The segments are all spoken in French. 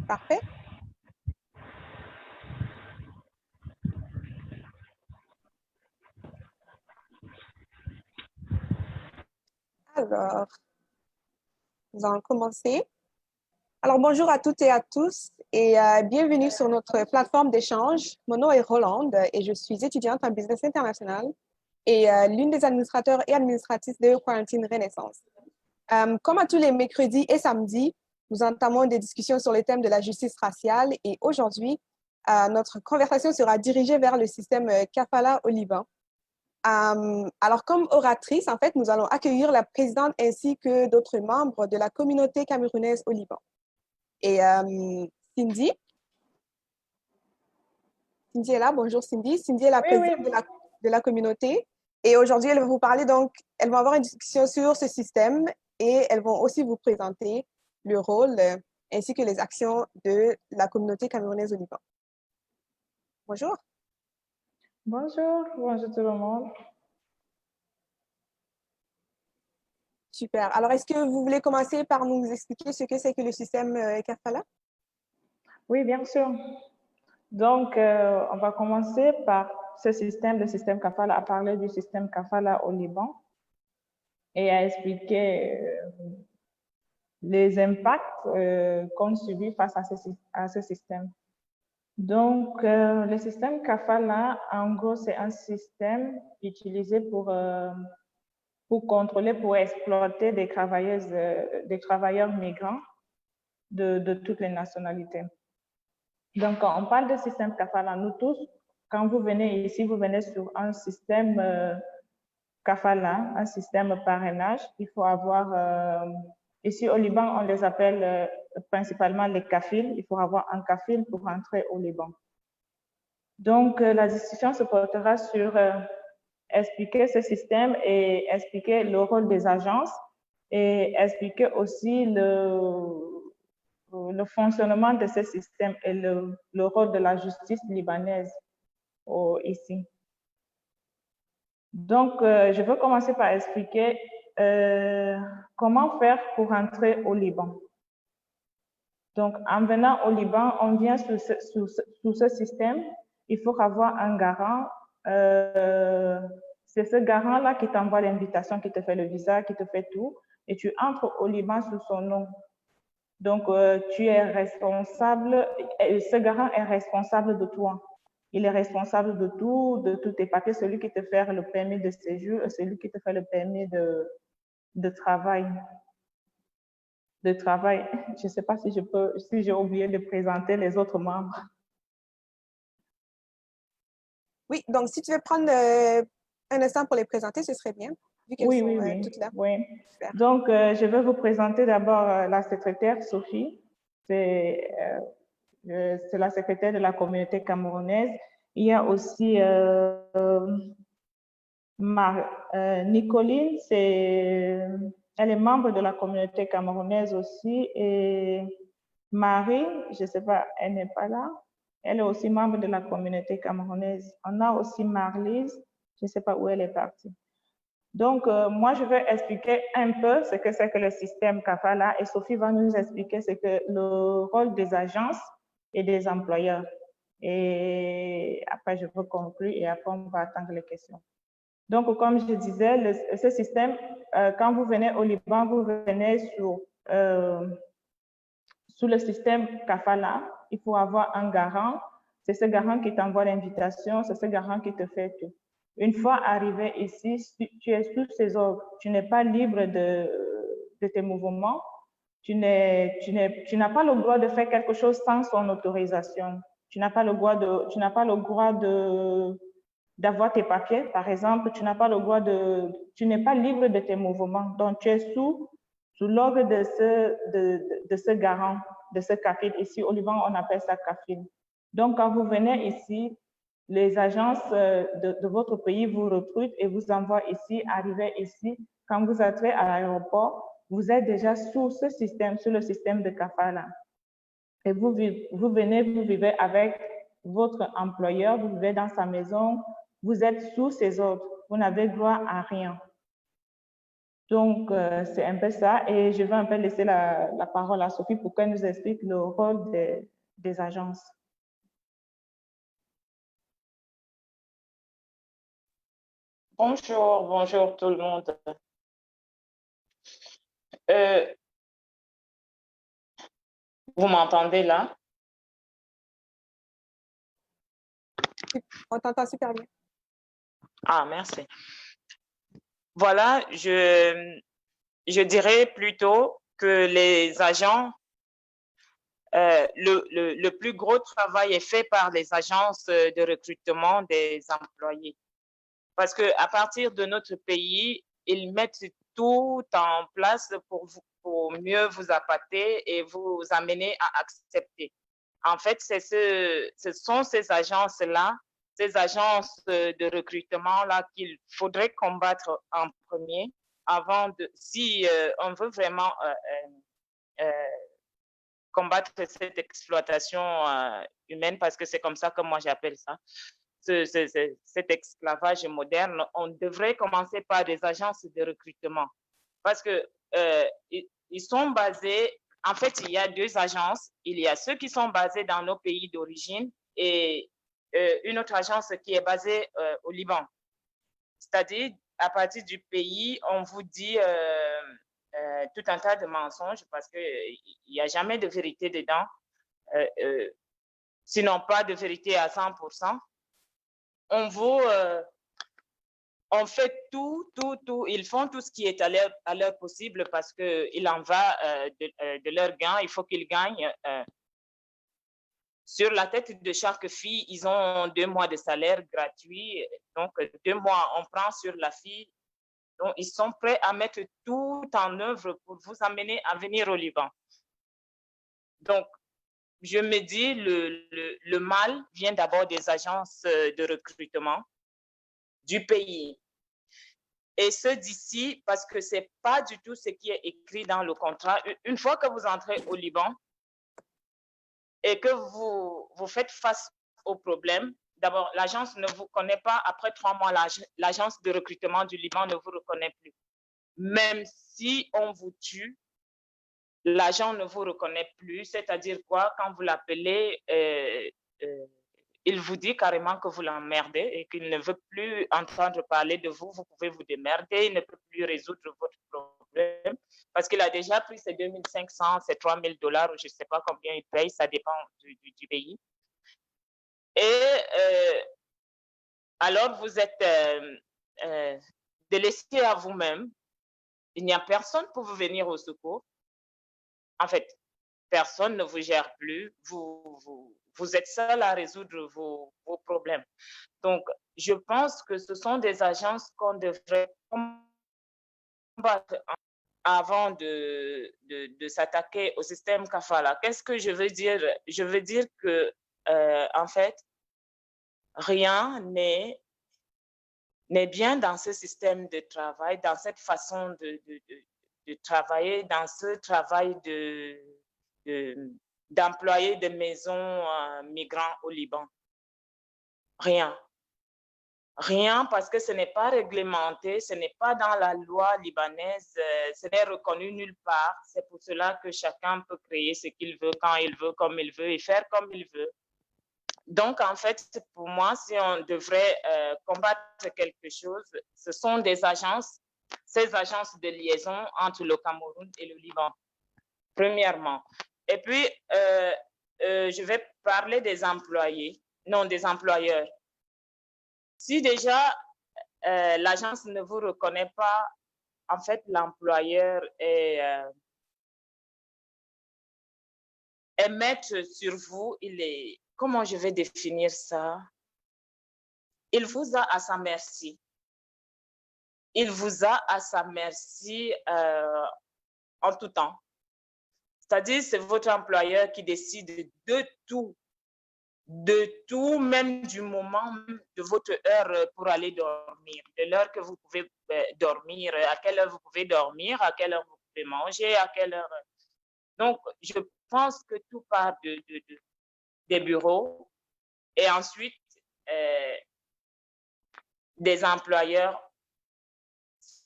Parfait. Alors, nous allons commencer. Alors, bonjour à toutes et à tous et bienvenue sur notre plateforme d'échange. Mon nom est Rolande et je suis étudiante en business international et l'une des administrateurs et administratrices de Quarantine Renaissance. Comme à tous les mercredis et samedis, nous entamons des discussions sur les thèmes de la justice raciale et aujourd'hui, notre conversation sera dirigée vers le système kafala au Liban. Alors, comme oratrice, en fait, nous allons accueillir la présidente ainsi que d'autres membres de la communauté camerounaise au Liban. Et Cindy, Cindy est là. Bonjour Cindy. Cindy est la Oui, présidente de la communauté. Et aujourd'hui, elle va vous parler, donc, elles vont avoir une discussion sur ce système et elles vont aussi vous présenter le rôle ainsi que les actions de la communauté camerounaise au Liban. Bonjour. bonjour tout le monde. Super. Alors, est-ce que vous voulez commencer par nous expliquer ce que c'est que le système Kafala? Oui, bien sûr. Donc, on va commencer par ce système, le système Kafala, à parler du système Kafala au Liban et à expliquer les impacts qu'on subit face à ce système. Donc, le système Kafala, en gros, c'est un système utilisé pour contrôler, pour exploiter des travailleurs migrants de toutes les nationalités. Donc, quand on parle de système kafala, nous tous, quand vous venez ici, vous venez sur un système kafala, un système parrainage. Il faut avoir, ici au Liban, on les appelle principalement les kafils. Il faut avoir un kafil pour entrer au Liban. Donc, la discussion se portera sur expliquer ce système et expliquer le rôle des agences et expliquer aussi le fonctionnement de ce système et le rôle de la justice libanaise ici. Donc, je veux commencer par expliquer comment faire pour entrer au Liban. Donc, en venant au Liban, on vient sous ce système. Il faut avoir un garant. C'est ce garant-là qui t'envoie l'invitation, qui te fait le visa, qui te fait tout. Et tu entres au Liban sous son nom. Donc, tu es responsable, ce garant est responsable de toi. Il est responsable de tout, de tous tes papiers, celui qui te fait le permis de séjour, celui qui te fait le permis de travail. Je ne sais pas si j'ai oublié de présenter les autres membres. Oui, donc si tu veux prendre un instant pour les présenter, ce serait bien, vu qu'elles sont toutes là. Oui. Donc, je vais vous présenter d'abord la secrétaire Sophie. C'est la secrétaire de la communauté camerounaise. Il y a aussi Nicoline, elle est membre de la communauté camerounaise aussi. Et Marie, je ne sais pas, elle n'est pas là. Elle est aussi membre de la communauté camerounaise. On a aussi Marlise, je ne sais pas où elle est partie. Donc, moi, je vais expliquer un peu ce que c'est que le système Kafala et Sophie va nous expliquer ce que le rôle des agences et des employeurs. Et après, je vais conclure et après, on va attendre les questions. Donc, comme je disais, ce système, quand vous venez au Liban, vous venez sous le système Kafala. Il faut avoir un garant. C'est ce garant qui t'envoie l'invitation, c'est ce garant qui te fait tout. Une fois arrivé ici, tu es sous ses ordres. Tu n'es pas libre de tes mouvements. Tu n'as pas le droit de faire quelque chose sans son autorisation. Tu n'as pas le droit d'avoir tes papiers, par exemple. Tu n'es pas libre de tes mouvements. Donc, tu es sous l'ordre de ce garant, de ce kafil. Ici, au Liban, on appelle ça kafil. Donc, quand vous venez ici, les agences de votre pays vous recrutent et vous envoient ici, arrivez ici. Quand vous entrez à l'aéroport, vous êtes déjà sous ce système, sous le système de kafala. Et vous vivez avec votre employeur, vous vivez dans sa maison, vous êtes sous ses ordres, vous n'avez droit à rien. Donc, c'est un peu ça. Et je vais un peu laisser la parole à Sophie pour qu'elle nous explique le rôle des agences. Bonjour, bonjour tout le monde. Vous m'entendez là? On t'entend super bien. Ah, merci. Voilà, je dirais plutôt que les agents, le plus gros travail est fait par les agences de recrutement des employés. Parce qu'à partir de notre pays, ils mettent tout en place pour mieux vous appâter et vous amener à accepter. En fait, ce sont ces agences-là, ces agences de recrutement-là qu'il faudrait combattre en premier avant si on veut vraiment combattre cette exploitation humaine, parce que c'est comme ça que moi j'appelle ça, cet esclavage moderne, on devrait commencer par des agences de recrutement. Parce que ils sont basés, en fait, il y a deux agences. Il y a ceux qui sont basés dans nos pays d'origine et une autre agence qui est basée au Liban. C'est-à-dire, à partir du pays, on vous dit tout un tas de mensonges parce qu'il n'y a jamais de vérité dedans, sinon pas de vérité à 100%. On fait tout. Ils font tout ce qui est à leur possible parce qu'il en va de leur gain. Il faut qu'ils gagnent. Sur la tête de chaque fille, ils ont 2 mois de salaire gratuit. Donc, 2 mois, on prend sur la fille. Donc, ils sont prêts à mettre tout en œuvre pour vous amener à venir au Liban. Donc, je me dis, le mal vient d'abord des agences de recrutement du pays. Et ce d'ici, parce que ce n'est pas du tout ce qui est écrit dans le contrat. Une fois que vous entrez au Liban et que vous faites face au problème, d'abord, l'agence ne vous connaît pas. Après 3 mois, l'agence de recrutement du Liban ne vous reconnaît plus. Même si on vous tue, l'agent ne vous reconnaît plus. C'est-à-dire quoi? Quand vous l'appelez, il vous dit carrément que vous l'emmerdez et qu'il ne veut plus entendre parler de vous. Vous pouvez vous démerder, il ne peut plus résoudre votre problème parce qu'il a déjà pris ses 2500, ses 3000 $, ou je ne sais pas combien il paye, ça dépend du pays. Et alors, vous êtes délaissé à vous-même. Il n'y a personne pour vous venir au secours. En fait, personne ne vous gère plus. Vous êtes seul à résoudre vos problèmes. Donc, je pense que ce sont des agences qu'on devrait combattre avant de s'attaquer au système kafala. Qu'est-ce que je veux dire? Je veux dire que, en fait, rien n'est bien dans ce système de travail, dans cette façon de travailler, dans ce travail d'employés de maisons migrants au Liban. Rien. Rien parce que ce n'est pas réglementé, ce n'est pas dans la loi libanaise, ce n'est reconnu nulle part. C'est pour cela que chacun peut créer ce qu'il veut, quand il veut, comme il veut et faire comme il veut. Donc, en fait, pour moi, si on devrait combattre quelque chose, ce sont des agences, ces agences de liaison entre le Cameroun et le Liban, premièrement. Et puis, je vais parler des employés, non, des employeurs. Si déjà l'agence ne vous reconnaît pas, en fait, l'employeur est maître sur vous, il est, comment je vais définir ça? Il vous a à sa merci. Il vous a à sa merci en tout temps. C'est-à-dire, c'est votre employeur qui décide de tout, même du moment de votre heure pour aller dormir, de l'heure que vous pouvez dormir, à quelle heure vous pouvez dormir, à quelle heure vous pouvez manger, à quelle heure. Donc, je pense que tout part des bureaux et ensuite des employeurs.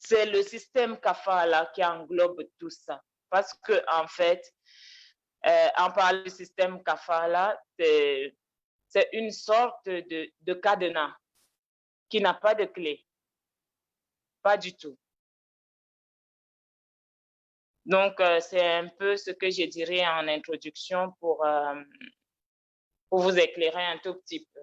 c'est le système kafala qui englobe tout ça. Parce que, en fait, en parlant du système kafala, c'est une sorte de cadenas qui n'a pas de clé. Pas du tout. Donc, c'est un peu ce que je dirais en introduction pour vous éclairer un tout petit peu.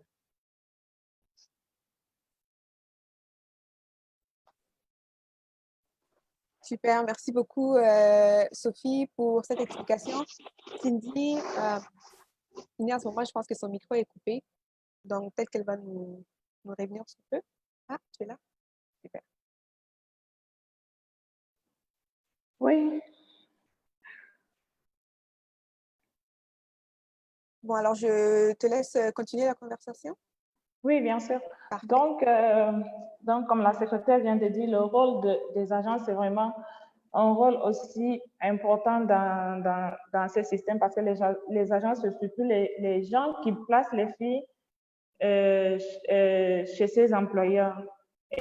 Super, merci beaucoup, Sophie, pour cette explication. Cindy, Cindy, en ce moment, je pense que son micro est coupé. Donc, peut-être qu'elle va nous revenir sur peu. Ah, tu es là? Super. Oui. Bon, alors, je te laisse continuer la conversation. Oui, bien sûr. Parfait. Donc, comme la secrétaire vient de dire, le rôle des agences, c'est vraiment un rôle aussi important dans ce système parce que les agences, c'est surtout les gens qui placent les filles chez ces employeurs.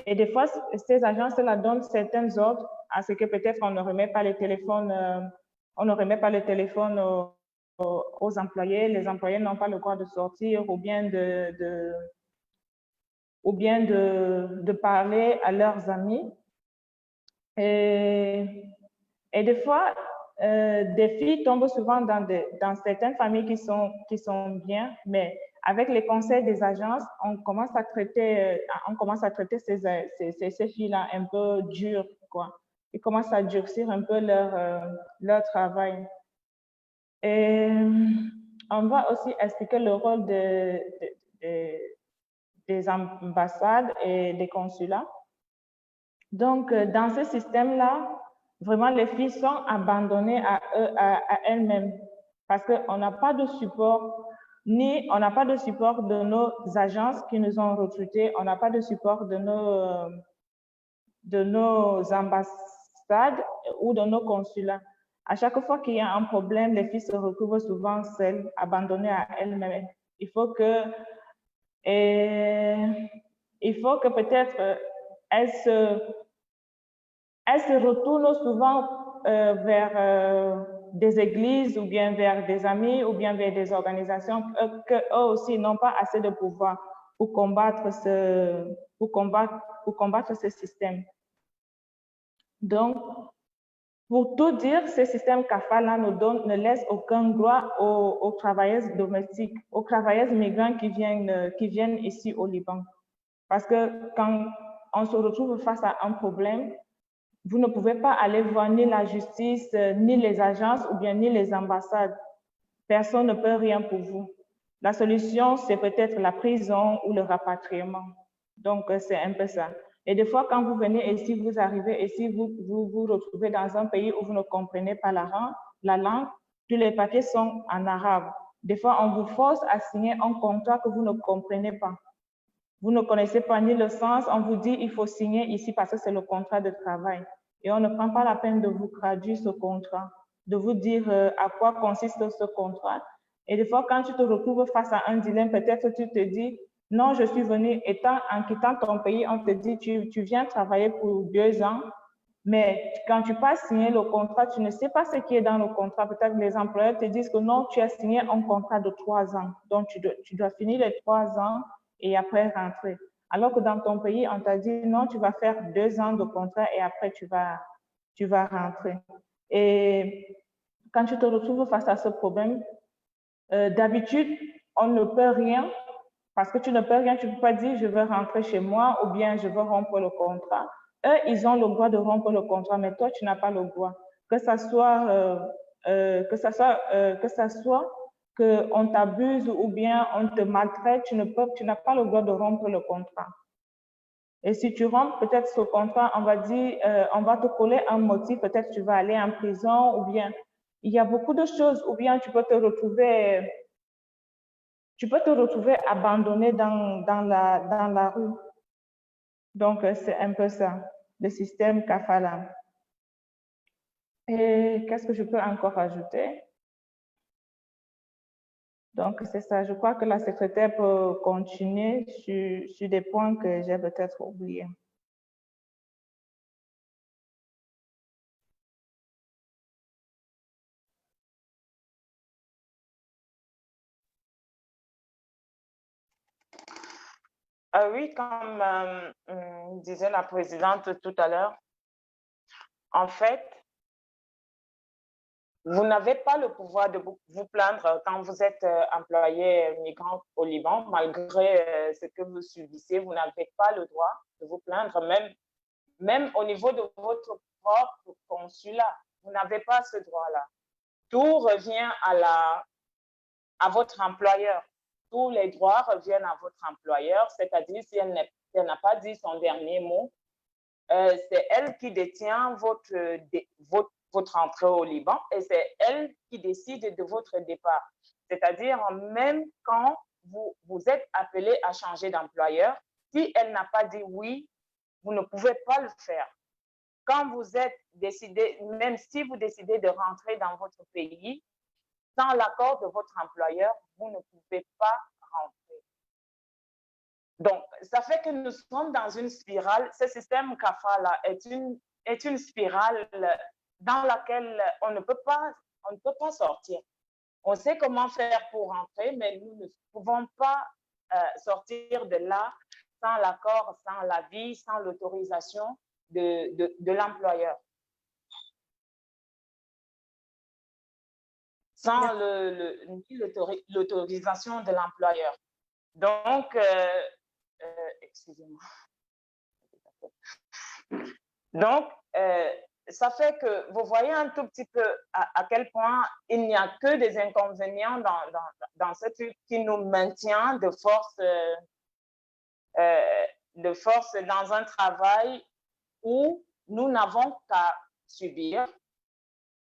Et des fois, ces agences-là donnent certains ordres à ce que peut-être on ne remet pas les téléphones, on ne remet pas le téléphone aux employés. Les employés n'ont pas le droit de sortir ou bien de parler à leurs amis. Et des fois, des filles tombent souvent dans certaines familles qui sont bien, mais avec les conseils des agences, on commence à traiter ces filles-là un peu dures, quoi. Ils commencent à durcir un peu leur travail. Et on va aussi expliquer le rôle des ambassades et des consulats. Donc, dans ce système-là, vraiment, les filles sont abandonnées à elles-mêmes parce qu'on n'a pas de support, on n'a pas de support de nos agences qui nous ont recrutés, on n'a pas de support de nos ambassades ou de nos consulats. À chaque fois qu'il y a un problème, les filles se retrouvent souvent seules, abandonnées à elles-mêmes. Il faut que peut-être elles se retournent souvent vers des églises ou bien vers des amis ou bien vers des organisations qu'eux aussi n'ont pas assez de pouvoir pour combattre ce système. Donc, pour tout dire, ce système CAFA-là ne laisse aucun droit aux travailleuses domestiques, aux travailleuses migrantes qui viennent ici au Liban. Parce que quand on se retrouve face à un problème, vous ne pouvez pas aller voir ni la justice, ni les agences ou bien ni les ambassades. Personne ne peut rien pour vous. La solution, c'est peut-être la prison ou le rapatriement. Donc, c'est un peu ça. Et des fois, quand vous venez ici, vous arrivez ici, vous retrouvez dans un pays où vous ne comprenez pas la langue, tous les papiers sont en arabe. Des fois, on vous force à signer un contrat que vous ne comprenez pas. Vous ne connaissez pas ni le sens, on vous dit il faut signer ici parce que c'est le contrat de travail. Et on ne prend pas la peine de vous traduire ce contrat, de vous dire à quoi consiste ce contrat. Et des fois, quand tu te retrouves face à un dilemme, peut-être tu te dis, non, je suis venu, en quittant ton pays, on te dit, tu viens travailler pour 2 ans, mais quand tu passes signer le contrat, tu ne sais pas ce qui est dans le contrat. Peut-être que les employeurs te disent que non, tu as signé un contrat de 3 ans. Donc, tu dois finir les 3 ans et après rentrer. Alors que dans ton pays, on t'a dit non, tu vas faire 2 ans de contrat et après tu vas rentrer. Et quand tu te retrouves face à ce problème, d'habitude, on ne peut rien parce que tu ne peux rien, tu ne peux pas dire je veux rentrer chez moi ou bien je veux rompre le contrat. Eux, ils ont le droit de rompre le contrat, mais toi, tu n'as pas le droit. Que ça soit qu'on t'abuse ou bien on te maltraite, tu n'as pas le droit de rompre le contrat. Et si tu rompes peut-être ce contrat, on va dire, on va te coller un motif, peut-être tu vas aller en prison ou bien il y a beaucoup de choses, ou bien tu peux te retrouver abandonné dans la rue. Donc, c'est un peu ça, le système kafala. Et qu'est-ce que je peux encore ajouter? Donc, c'est ça. Je crois que la secrétaire peut continuer sur des points que j'ai peut-être oubliés. Oui, comme disait la présidente tout à l'heure, en fait, vous n'avez pas le pouvoir de vous plaindre quand vous êtes employé migrant au Liban, malgré ce que vous subissez, vous n'avez pas le droit de vous plaindre, même au niveau de votre propre consulat. Vous n'avez pas ce droit-là. Tout revient à votre employeur. Tous les droits reviennent à votre employeur, c'est-à-dire si elle n'a pas dit son dernier mot, c'est elle qui détient votre entrée au Liban et c'est elle qui décide de votre départ. C'est-à-dire, même quand vous êtes appelé à changer d'employeur, si elle n'a pas dit oui, vous ne pouvez pas le faire. Quand vous êtes décidé, même si vous décidez de rentrer dans votre pays, sans l'accord de votre employeur, vous ne pouvez pas rentrer. Donc, ça fait que nous sommes dans une spirale. Ce système CAFA-là est une spirale dans laquelle on ne peut pas sortir. On sait comment faire pour rentrer, mais nous ne pouvons pas sortir de là sans l'accord, sans l'avis, sans l'autorisation de l'employeur. Sans l'autorisation de l'employeur. Donc, excusez-moi. Donc, ça fait que vous voyez un tout petit peu à quel point il n'y a que des inconvénients dans ce truc qui nous maintient de force dans un travail où nous n'avons qu'à subir,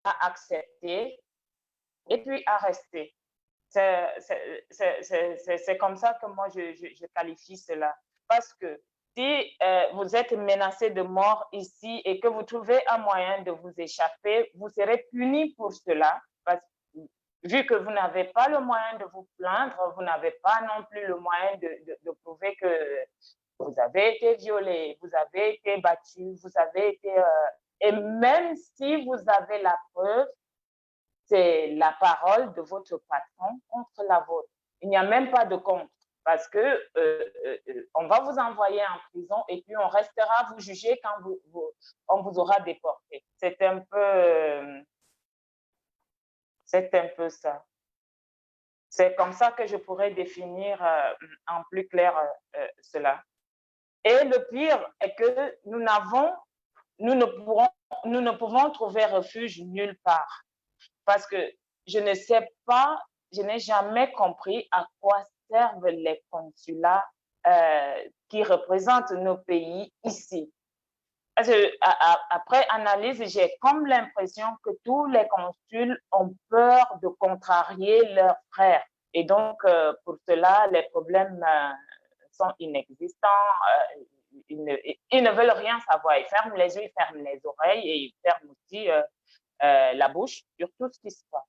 à accepter et puis à rester. C'est comme ça que moi, je qualifie cela. Parce que si vous êtes menacé de mort ici et que vous trouvez un moyen de vous échapper, vous serez puni pour cela. Parce que, vu que vous n'avez pas le moyen de vous plaindre, vous n'avez pas non plus le moyen de prouver que vous avez été violé, vous avez été battu, vous avez été... et même si vous avez la preuve, c'est la parole de votre patron contre la vôtre. Il n'y a même pas de contre parce que on va vous envoyer en prison et puis on restera vous juger quand on vous aura déporté. C'est un peu ça. C'est comme ça que je pourrais définir en plus clair cela. Et le pire est que nous ne pouvons trouver refuge nulle part. Parce que je n'ai jamais compris à quoi servent les consulats qui représentent nos pays ici. Parce que, après analyse, j'ai comme l'impression que tous les consuls ont peur de contrarier leurs frères. Et donc, pour cela, les problèmes sont inexistants. Ils ne veulent rien savoir. Ils ferment les yeux, ils ferment les oreilles et ils ferment aussi la bouche sur tout ce qui se passe.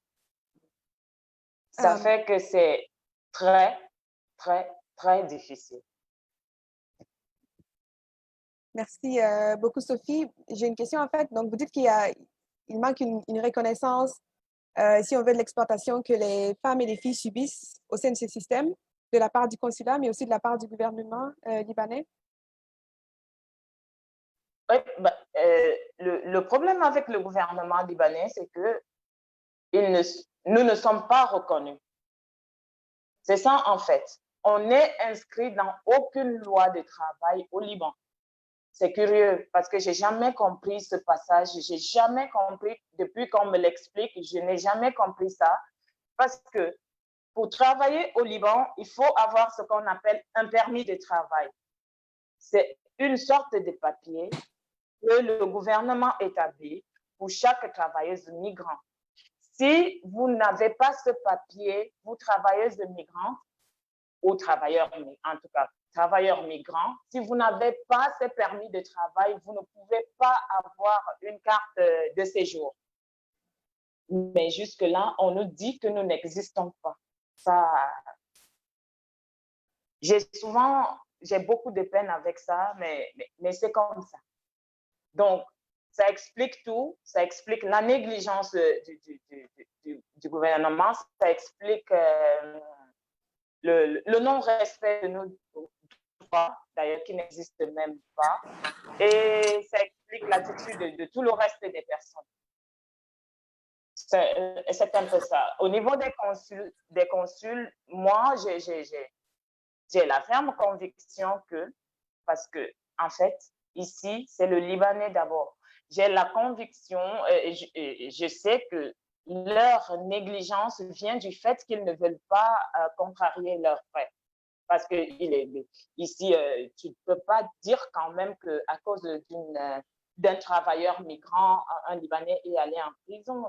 Ça fait que c'est très, très, très difficile. Merci beaucoup, Sophie. J'ai une question en fait. Donc, vous dites qu'il manque une reconnaissance, si on veut, de l'exploitation que les femmes et les filles subissent au sein de ce système, de la part du consulat, mais aussi de la part du gouvernement libanais. Oui, le problème avec le gouvernement libanais, c'est que nous ne sommes pas reconnus. C'est ça, en fait. On n'est inscrit dans aucune loi de travail au Liban. C'est curieux parce que j'ai jamais compris ce passage. J'ai jamais compris, depuis qu'on me l'explique, je n'ai jamais compris ça. Parce que pour travailler au Liban, il faut avoir ce qu'on appelle un permis de travail. C'est une sorte de papier que le gouvernement établit pour chaque travailleuse migrante. Si vous n'avez pas ce papier, vous travailleuse migrante, ou travailleurs, en tout cas, travailleurs migrants, si vous n'avez pas ce permis de travail, vous ne pouvez pas avoir une carte de séjour. Mais jusque-là, on nous dit que nous n'existons pas. J'ai beaucoup de peine avec ça, mais c'est comme ça. Donc, ça explique tout, ça explique la négligence du gouvernement, ça explique le non-respect de nos pas, d'ailleurs qui n'existe même pas, et ça explique l'attitude de tout le reste des personnes. C'est un peu ça. Au niveau des consuls, moi, j'ai la ferme conviction que, parce que, en fait, ici, c'est le Libanais d'abord. J'ai la conviction, et je sais que leur négligence vient du fait qu'ils ne veulent pas contrarier leurs frères. Parce que ici, tu ne peux pas dire quand même qu'à cause d'un travailleur migrant, un Libanais est allé en prison.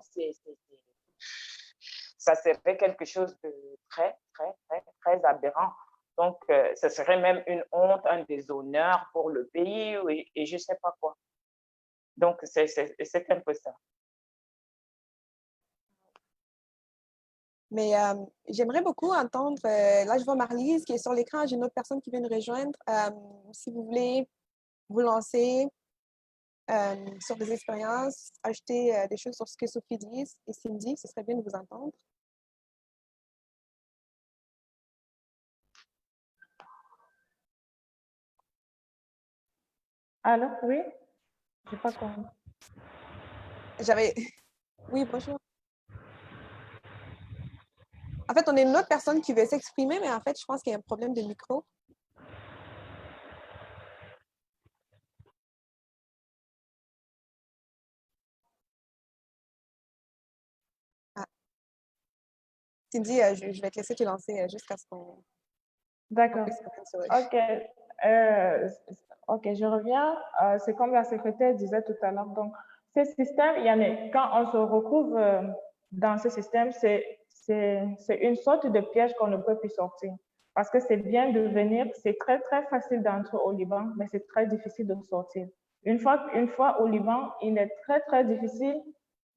Ça serait quelque chose de très, très, très, très aberrant. Donc, ce serait même une honte, un déshonneur pour le pays et je ne sais pas quoi. Donc, c'est un peu ça. Mais j'aimerais beaucoup entendre, là je vois Marlise qui est sur l'écran, j'ai une autre personne qui vient nous rejoindre. Si vous voulez vous lancer sur des expériences, ajouter des choses sur ce que Sophie dit et Cindy, ce serait bien de vous entendre. Alors, oui, je n'ai pas compris. Oui, bonjour. En fait, on a une autre personne qui veut s'exprimer, mais en fait, je pense qu'il y a un problème de micro. Ah. Cindy, je vais te laisser te lancer jusqu'à ce qu'on... D'accord. OK. OK, je reviens. C'est comme la secrétaire disait tout à l'heure. Donc, ce système, quand on se retrouve dans ce système, c'est une sorte de piège qu'on ne peut plus sortir. Parce que c'est bien de venir, c'est très, très facile d'entrer au Liban, mais c'est très difficile de sortir. Une fois au Liban, il est très, très difficile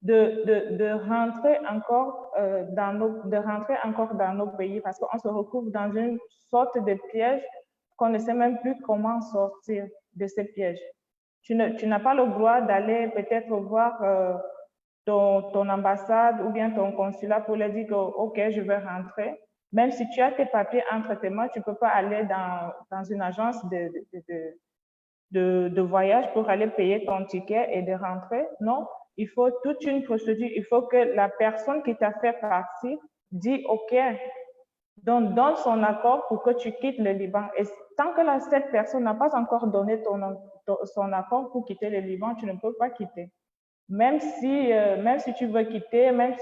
de rentrer encore dans nos pays parce qu'on se retrouve dans une sorte de piège qu'on ne sait même plus comment sortir de ce piège. Tu n'as pas le droit d'aller peut-être voir ton ambassade ou bien ton consulat pour leur dire que, OK, je veux rentrer. Même si tu as tes papiers entre tes mains, tu ne peux pas aller dans une agence de voyage pour aller payer ton ticket et de rentrer. Non, il faut toute une procédure. Il faut que la personne qui t'a fait partir dise OK, donc donne son accord pour que tu quittes le Liban. Et tant que cette personne n'a pas encore donné son accord pour quitter le Liban, tu ne peux pas quitter. Même si tu veux quitter, même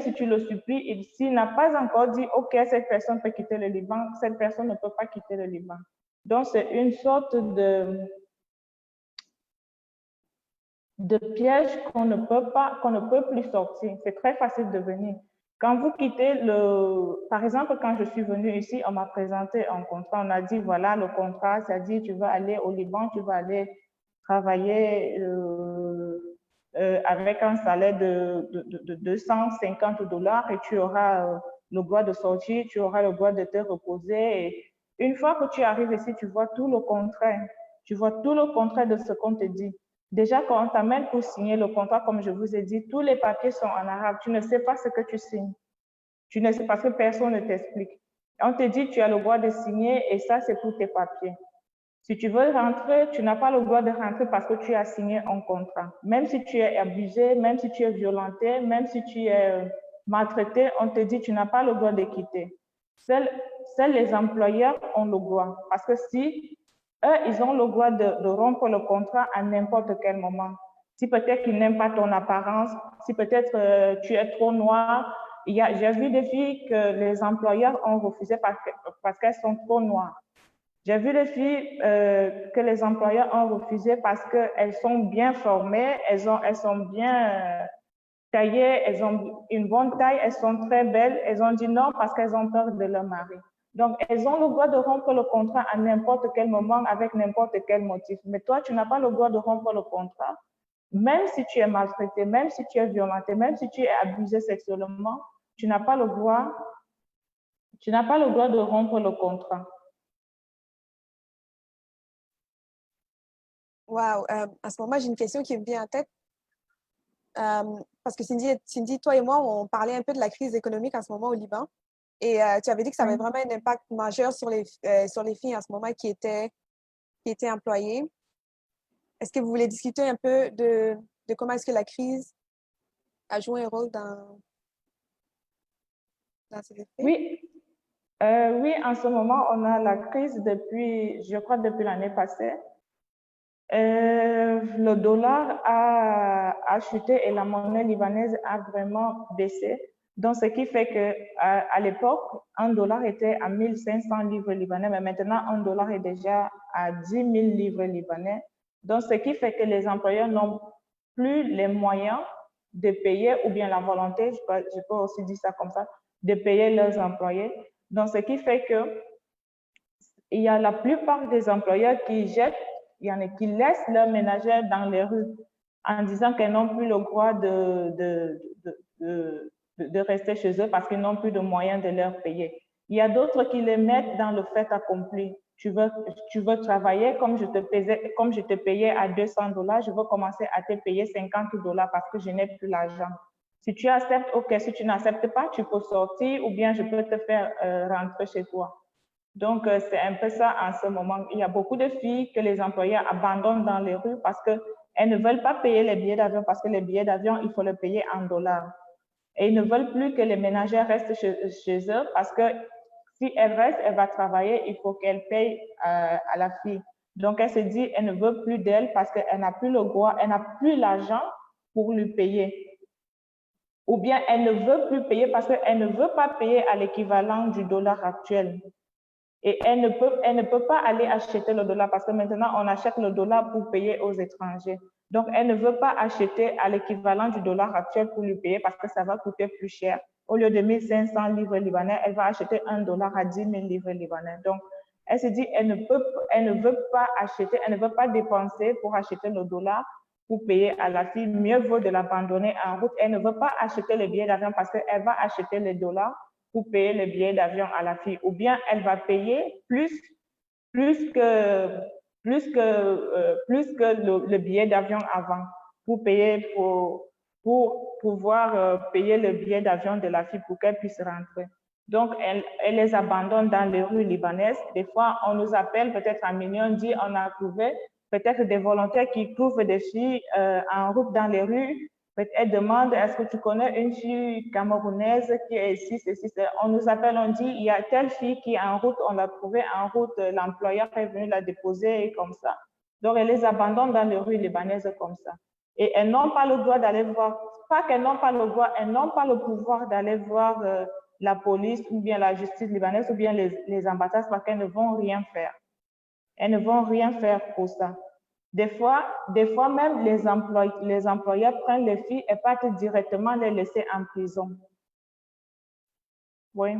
si tu le supplies, s'il n'a pas encore dit OK, cette personne peut quitter le Liban, cette personne ne peut pas quitter le Liban. Donc, c'est une sorte de piège qu'on ne peut plus sortir. C'est très facile de venir. Quand vous quittez par exemple, quand je suis venue ici, on m'a présenté un contrat. On a dit, voilà, le contrat, ça dit, tu vas aller au Liban, tu vas aller travailler avec un salaire de $250 et tu auras le droit de sortir, tu auras le droit de te reposer. Et une fois que tu arrives ici, tu vois tout le contraire. Tu vois tout le contraire de ce qu'on te dit. Déjà, quand on t'amène pour signer le contrat, comme je vous ai dit, tous les papiers sont en arabe. Tu ne sais pas ce que tu signes. Tu ne sais pas parce que personne ne t'explique. On te dit, tu as le droit de signer et ça, c'est pour tes papiers. Si tu veux rentrer, tu n'as pas le droit de rentrer parce que tu as signé un contrat. Même si tu es abusé, même si tu es violenté, même si tu es maltraité, on te dit, tu n'as pas le droit de quitter. Seuls les employeurs ont le droit. Parce que si eux, ils ont le droit de rompre le contrat à n'importe quel moment. Si peut-être qu'ils n'aiment pas ton apparence, si peut-être tu es trop noir. J'ai vu des filles que les employeurs ont refusé parce qu'elles sont trop noires. J'ai vu des filles que les employeurs ont refusé parce qu'elles sont bien formées, elles sont bien taillées, elles ont une bonne taille, elles sont très belles. Elles ont dit non parce qu'elles ont peur de leur mari. Donc, elles ont le droit de rompre le contrat à n'importe quel moment, avec n'importe quel motif. Mais toi, tu n'as pas le droit de rompre le contrat. Même si tu es maltraité, même si tu es violenté, même si tu es abusé sexuellement, tu n'as pas le droit de rompre le contrat. Wow. À ce moment, j'ai une question qui me vient en tête. Parce que Cindy, toi et moi, on parlait un peu de la crise économique en ce moment au Liban. Et tu avais dit que ça avait Oui. vraiment un impact majeur sur les filles en ce moment qui étaient employées. Est-ce que vous voulez discuter un peu de comment est-ce que la crise a joué un rôle dans ces effets? Oui, oui, en ce moment, on a la crise depuis, je crois, depuis l'année passée. Le dollar a chuté et la monnaie libanaise a vraiment baissé. Donc, ce qui fait que à l'époque, un dollar était à 1500 livres libanais, mais maintenant, un dollar est déjà à 10 000 livres libanais. Donc, ce qui fait que les employeurs n'ont plus les moyens de payer, ou bien la volonté, je peux aussi dire ça comme ça, de payer leurs employés. Donc, ce qui fait que il y a la plupart des employeurs qui jettent, il y en a qui laissent leurs ménagères dans les rues en disant qu'elles n'ont plus le droit de rester chez eux parce qu'ils n'ont plus de moyens de leur payer. Il y a d'autres qui les mettent dans le fait accompli. Tu veux travailler comme je te payais à 200 dollars, je veux commencer à te payer 50 dollars parce que je n'ai plus l'argent. Si tu acceptes, ok. Si tu n'acceptes pas, tu peux sortir ou bien je peux te faire rentrer chez toi. Donc, c'est un peu ça en ce moment. Il y a beaucoup de filles que les employeurs abandonnent dans les rues parce qu'elles ne veulent pas payer les billets d'avion parce que les billets d'avion, il faut les payer en dollars. Et ils ne veulent plus que les ménagères restent chez eux parce que si elle reste, elle va travailler, il faut qu'elle paye à la fille. Donc, elle se dit, elle ne veut plus d'elle parce qu'elle n'a plus le droit, elle n'a plus l'argent pour lui payer. Ou bien elle ne veut plus payer parce qu'elle ne veut pas payer à l'équivalent du dollar actuel. Et elle ne peut pas aller acheter le dollar parce que maintenant, on achète le dollar pour payer aux étrangers. Donc, elle ne veut pas acheter à l'équivalent du dollar actuel pour lui payer parce que ça va coûter plus cher. Au lieu de 1500 livres libanais, elle va acheter un dollar à 10 000 livres libanais. Donc, elle se dit, elle ne veut pas acheter, elle ne veut pas dépenser pour acheter le dollar pour payer à la fille. Mieux vaut de l'abandonner en route. Elle ne veut pas acheter le billet d'avion parce qu'elle va acheter les dollars pour payer le billet d'avion à la fille. Ou bien elle va payer plus que le billet d'avion avant pour pouvoir payer le billet d'avion de la fille pour qu'elle puisse rentrer. Donc, elle les abandonne dans les rues libanaises. Des fois, on nous appelle peut-être à minuit, on dit on a trouvé peut-être des volontaires qui trouvent des filles en route dans les rues. Elle demande, est-ce que tu connais une fille camerounaise qui est ici, ceci, on nous appelle, on dit, il y a telle fille qui est en route, on l'a trouvée en route, l'employeur est venu la déposer et comme ça. Donc, elle les abandonne dans les rues libanaises comme ça. Et elles n'ont pas le droit d'aller voir, pas qu'elles n'ont pas le droit, elles n'ont pas le pouvoir d'aller voir la police ou bien la justice libanaise ou bien les ambassades parce qu'elles ne vont rien faire. Elles ne vont rien faire pour ça. Des fois même, les employeurs prennent les filles et partent directement les laisser en prison. Oui.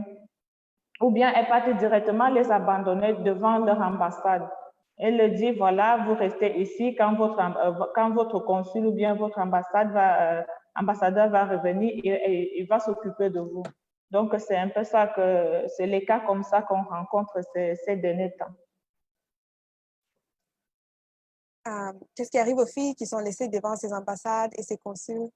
Ou bien elles partent directement les abandonner devant leur ambassade. Elle leur dit, voilà, vous restez ici quand votre consul ou bien votre ambassadeur va revenir et il va s'occuper de vous. Donc, c'est un peu ça c'est les cas comme ça qu'on rencontre ces derniers temps. Qu'est-ce qui arrive aux filles qui sont laissées devant ces ambassades et ces consuls?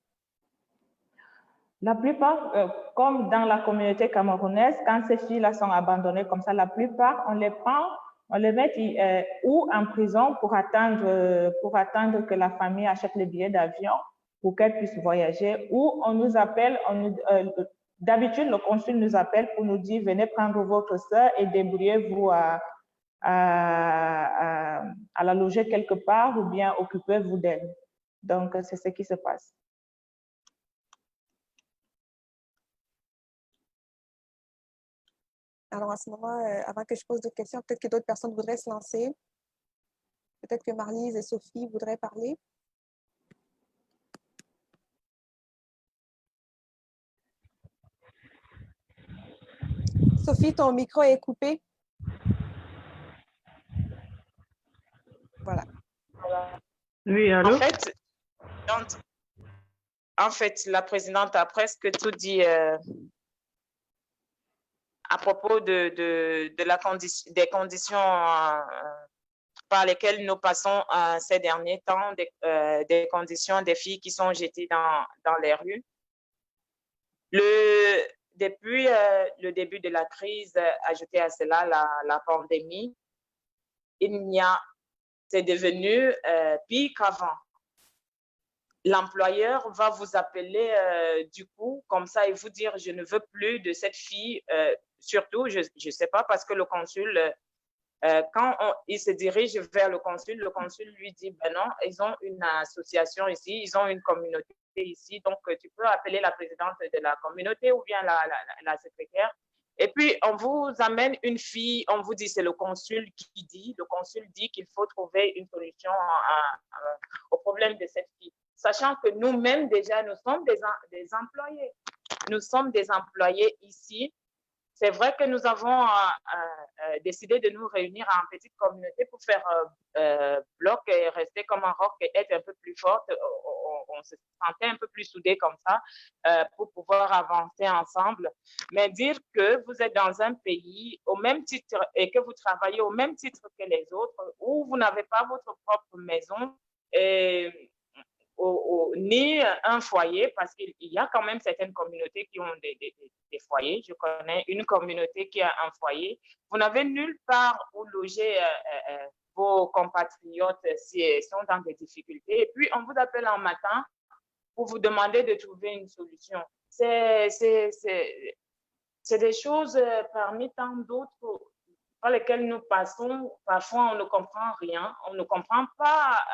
La plupart, comme dans la communauté camerounaise, quand ces filles-là sont abandonnées comme ça, la plupart, on les prend, on les met ou en prison pour attendre que la famille achète les billets d'avion pour qu'elles puissent voyager, ou on nous appelle, d'habitude, le consul nous appelle pour nous dire, venez prendre votre sœur et débrouillez-vous à la loger quelque part ou bien occupez-vous d'elle. Donc, c'est ce qui se passe. Alors, en ce moment, avant que je pose d'autres questions, peut-être que d'autres personnes voudraient se lancer. Peut-être que Marlise et Sophie voudraient parler. Sophie, ton micro est coupé. Voilà. Oui, allô? En fait, la présidente a presque tout dit à propos des conditions par lesquelles nous passons ces derniers temps, des conditions des filles qui sont jetées dans les rues. depuis le début de la crise, ajouté à cela la pandémie, c'est devenu pire qu'avant. L'employeur va vous appeler du coup comme ça et vous dire je ne veux plus de cette fille. Surtout, je ne sais pas, parce que le consul, quand il se dirige vers le consul lui dit ben non, ils ont une association ici, ils ont une communauté ici, donc tu peux appeler la présidente de la communauté ou bien la secrétaire. Et puis, on vous amène une fille, on vous dit, c'est le consul dit qu'il faut trouver une solution au problème de cette fille. Sachant que nous-mêmes, déjà, nous sommes des employés. Nous sommes des employés ici. C'est vrai que nous avons décidé de nous réunir en petite communauté pour faire bloc et rester comme un roc et être un peu plus forte. On se sentait un peu plus soudés comme ça pour pouvoir avancer ensemble. Mais dire que vous êtes dans un pays au même titre et que vous travaillez au même titre que les autres, où vous n'avez pas votre propre maison ni un foyer, parce qu'il y a quand même certaines communautés qui ont des foyers. Je connais une communauté qui a un foyer. Vous n'avez nulle part où loger vos compatriotes s'ils sont dans des difficultés. Et puis, on vous appelle un matin pour vous demander de trouver une solution. C'est des choses parmi tant d'autres par lesquelles nous passons. Parfois, on ne comprend rien. On ne comprend pas...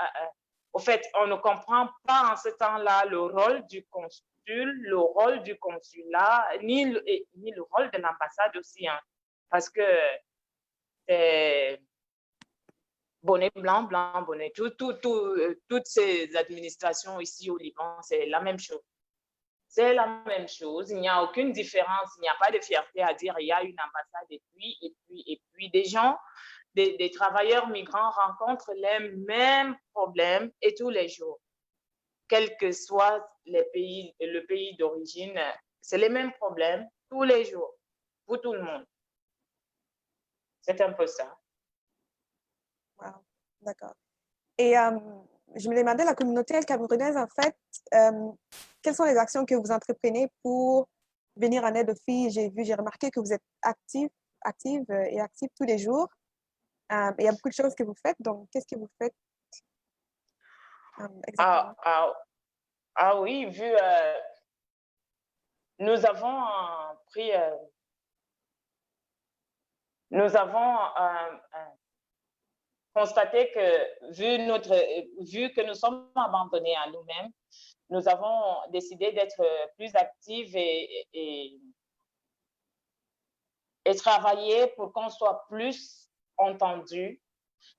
au fait, on ne comprend pas en ce temps-là le rôle du consul, le rôle du consulat, ni le rôle de l'ambassade aussi. Hein, parce que c'est bonnet blanc, blanc, bonnet. Toutes ces administrations ici au Liban, c'est la même chose. C'est la même chose. Il n'y a aucune différence. Il n'y a pas de fierté à dire il y a une ambassade et puis des gens, des travailleurs migrants rencontrent les mêmes problèmes et tous les jours. Quel que soit le pays d'origine, c'est les mêmes problèmes tous les jours pour tout le monde. C'est un peu ça. Wow, d'accord. Et je me demandais, la communauté camerounaise, en fait, quelles sont les actions que vous entreprenez pour venir en aide aux filles? J'ai remarqué que vous êtes active tous les jours. Il y a beaucoup de choses que vous faites, donc qu'est-ce que vous faites exactement? Oui, nous avons pris... nous avons constaté que, vu que nous sommes abandonnés à nous-mêmes, nous avons décidé d'être plus actifs et travailler pour qu'on soit plus entendus.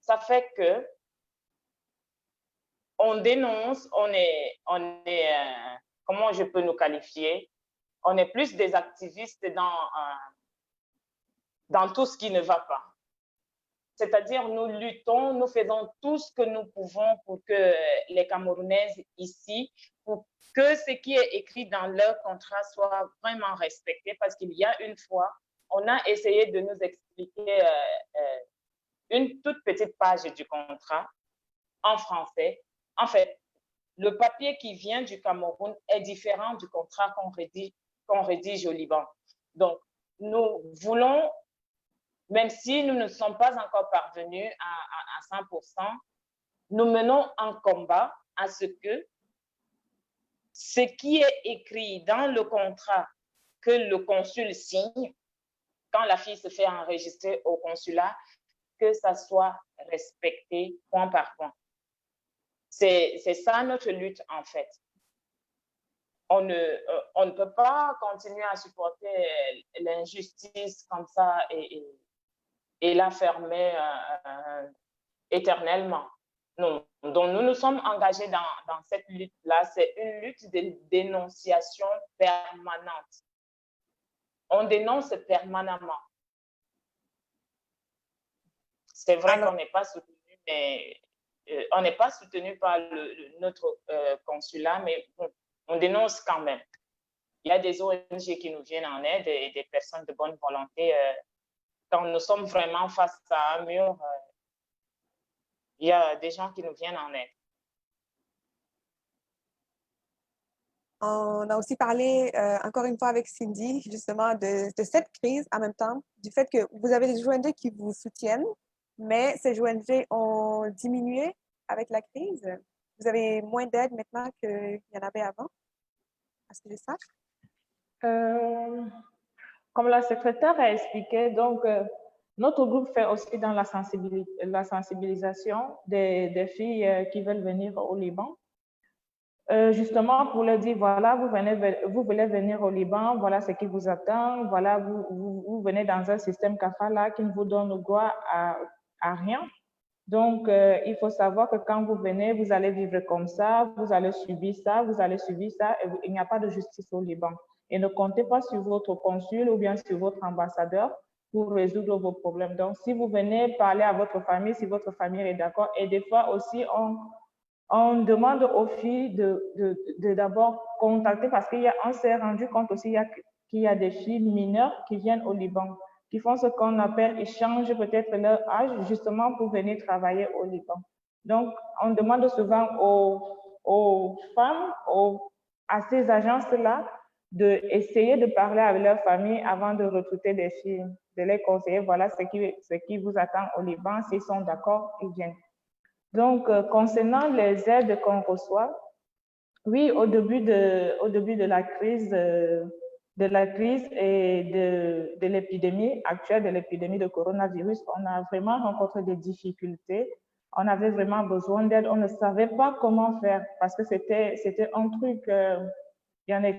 Ça fait que on dénonce, on est comment je peux nous qualifier? On est plus des activistes dans tout ce qui ne va pas. C'est-à-dire, nous luttons, nous faisons tout ce que nous pouvons pour que les Camerounaises ici, pour que ce qui est écrit dans leur contrat soit vraiment respecté, parce qu'il y a une fois, on a essayé de nous expliquer une toute petite page du contrat en français. En fait, le papier qui vient du Cameroun est différent du contrat qu'on rédige au Liban. Donc, nous voulons, même si nous ne sommes pas encore parvenus à 100%, nous menons un combat à ce que ce qui est écrit dans le contrat que le consul signe, quand la fille se fait enregistrer au consulat, que ça soit respecté point par point. C'est ça notre lutte, en fait. On ne peut pas continuer à supporter l'injustice comme ça et la fermer éternellement. Non. Donc, nous nous sommes engagés dans cette lutte-là. C'est une lutte de dénonciation permanente. On dénonce permanemment. C'est vrai qu'on n'est pas soutenu, mais on n'est pas soutenu par notre consulat, mais bon, on dénonce quand même. Il y a des ONG qui nous viennent en aide et des personnes de bonne volonté. Quand nous sommes vraiment face à un mur, il y a des gens qui nous viennent en aide. On a aussi parlé, encore une fois avec Cindy, justement, de cette crise en même temps, du fait que vous avez des ONG qui vous soutiennent, mais ces ONG ont diminué avec la crise. Vous avez moins d'aide maintenant qu'il y en avait avant, à ce que je sache? Euh, Comme la secrétaire a expliqué, donc, notre groupe fait aussi dans la sensibilisation des filles qui veulent venir au Liban. Justement, pour leur dire, voilà, vous voulez venir au Liban, voilà ce qui vous attend, voilà, vous venez dans un système kafala qui ne vous donne droit à rien. Donc, il faut savoir que quand vous venez, vous allez vivre comme ça, vous allez subir ça, vous allez subir ça, et il n'y a pas de justice au Liban. Et ne comptez pas sur votre consul ou bien sur votre ambassadeur pour résoudre vos problèmes. Donc, si vous venez parler à votre famille, si votre famille est d'accord, et des fois aussi, on demande aux filles de d'abord contacter parce qu'on s'est rendu compte aussi qu'il y a des filles mineures qui viennent au Liban, qui font ce qu'on appelle échanger peut-être leur âge justement pour venir travailler au Liban. Donc, on demande souvent aux femmes, à ces agences-là, d'essayer de parler avec leur famille avant de recruter des filles, de les conseiller, voilà ce qui vous attend au Liban, s'ils sont d'accord, ils viennent. Donc, concernant les aides qu'on reçoit, oui, au début de la crise et de l'épidémie actuelle, de l'épidémie de coronavirus, on a vraiment rencontré des difficultés. On avait vraiment besoin d'aide. On ne savait pas comment faire parce que c'était un truc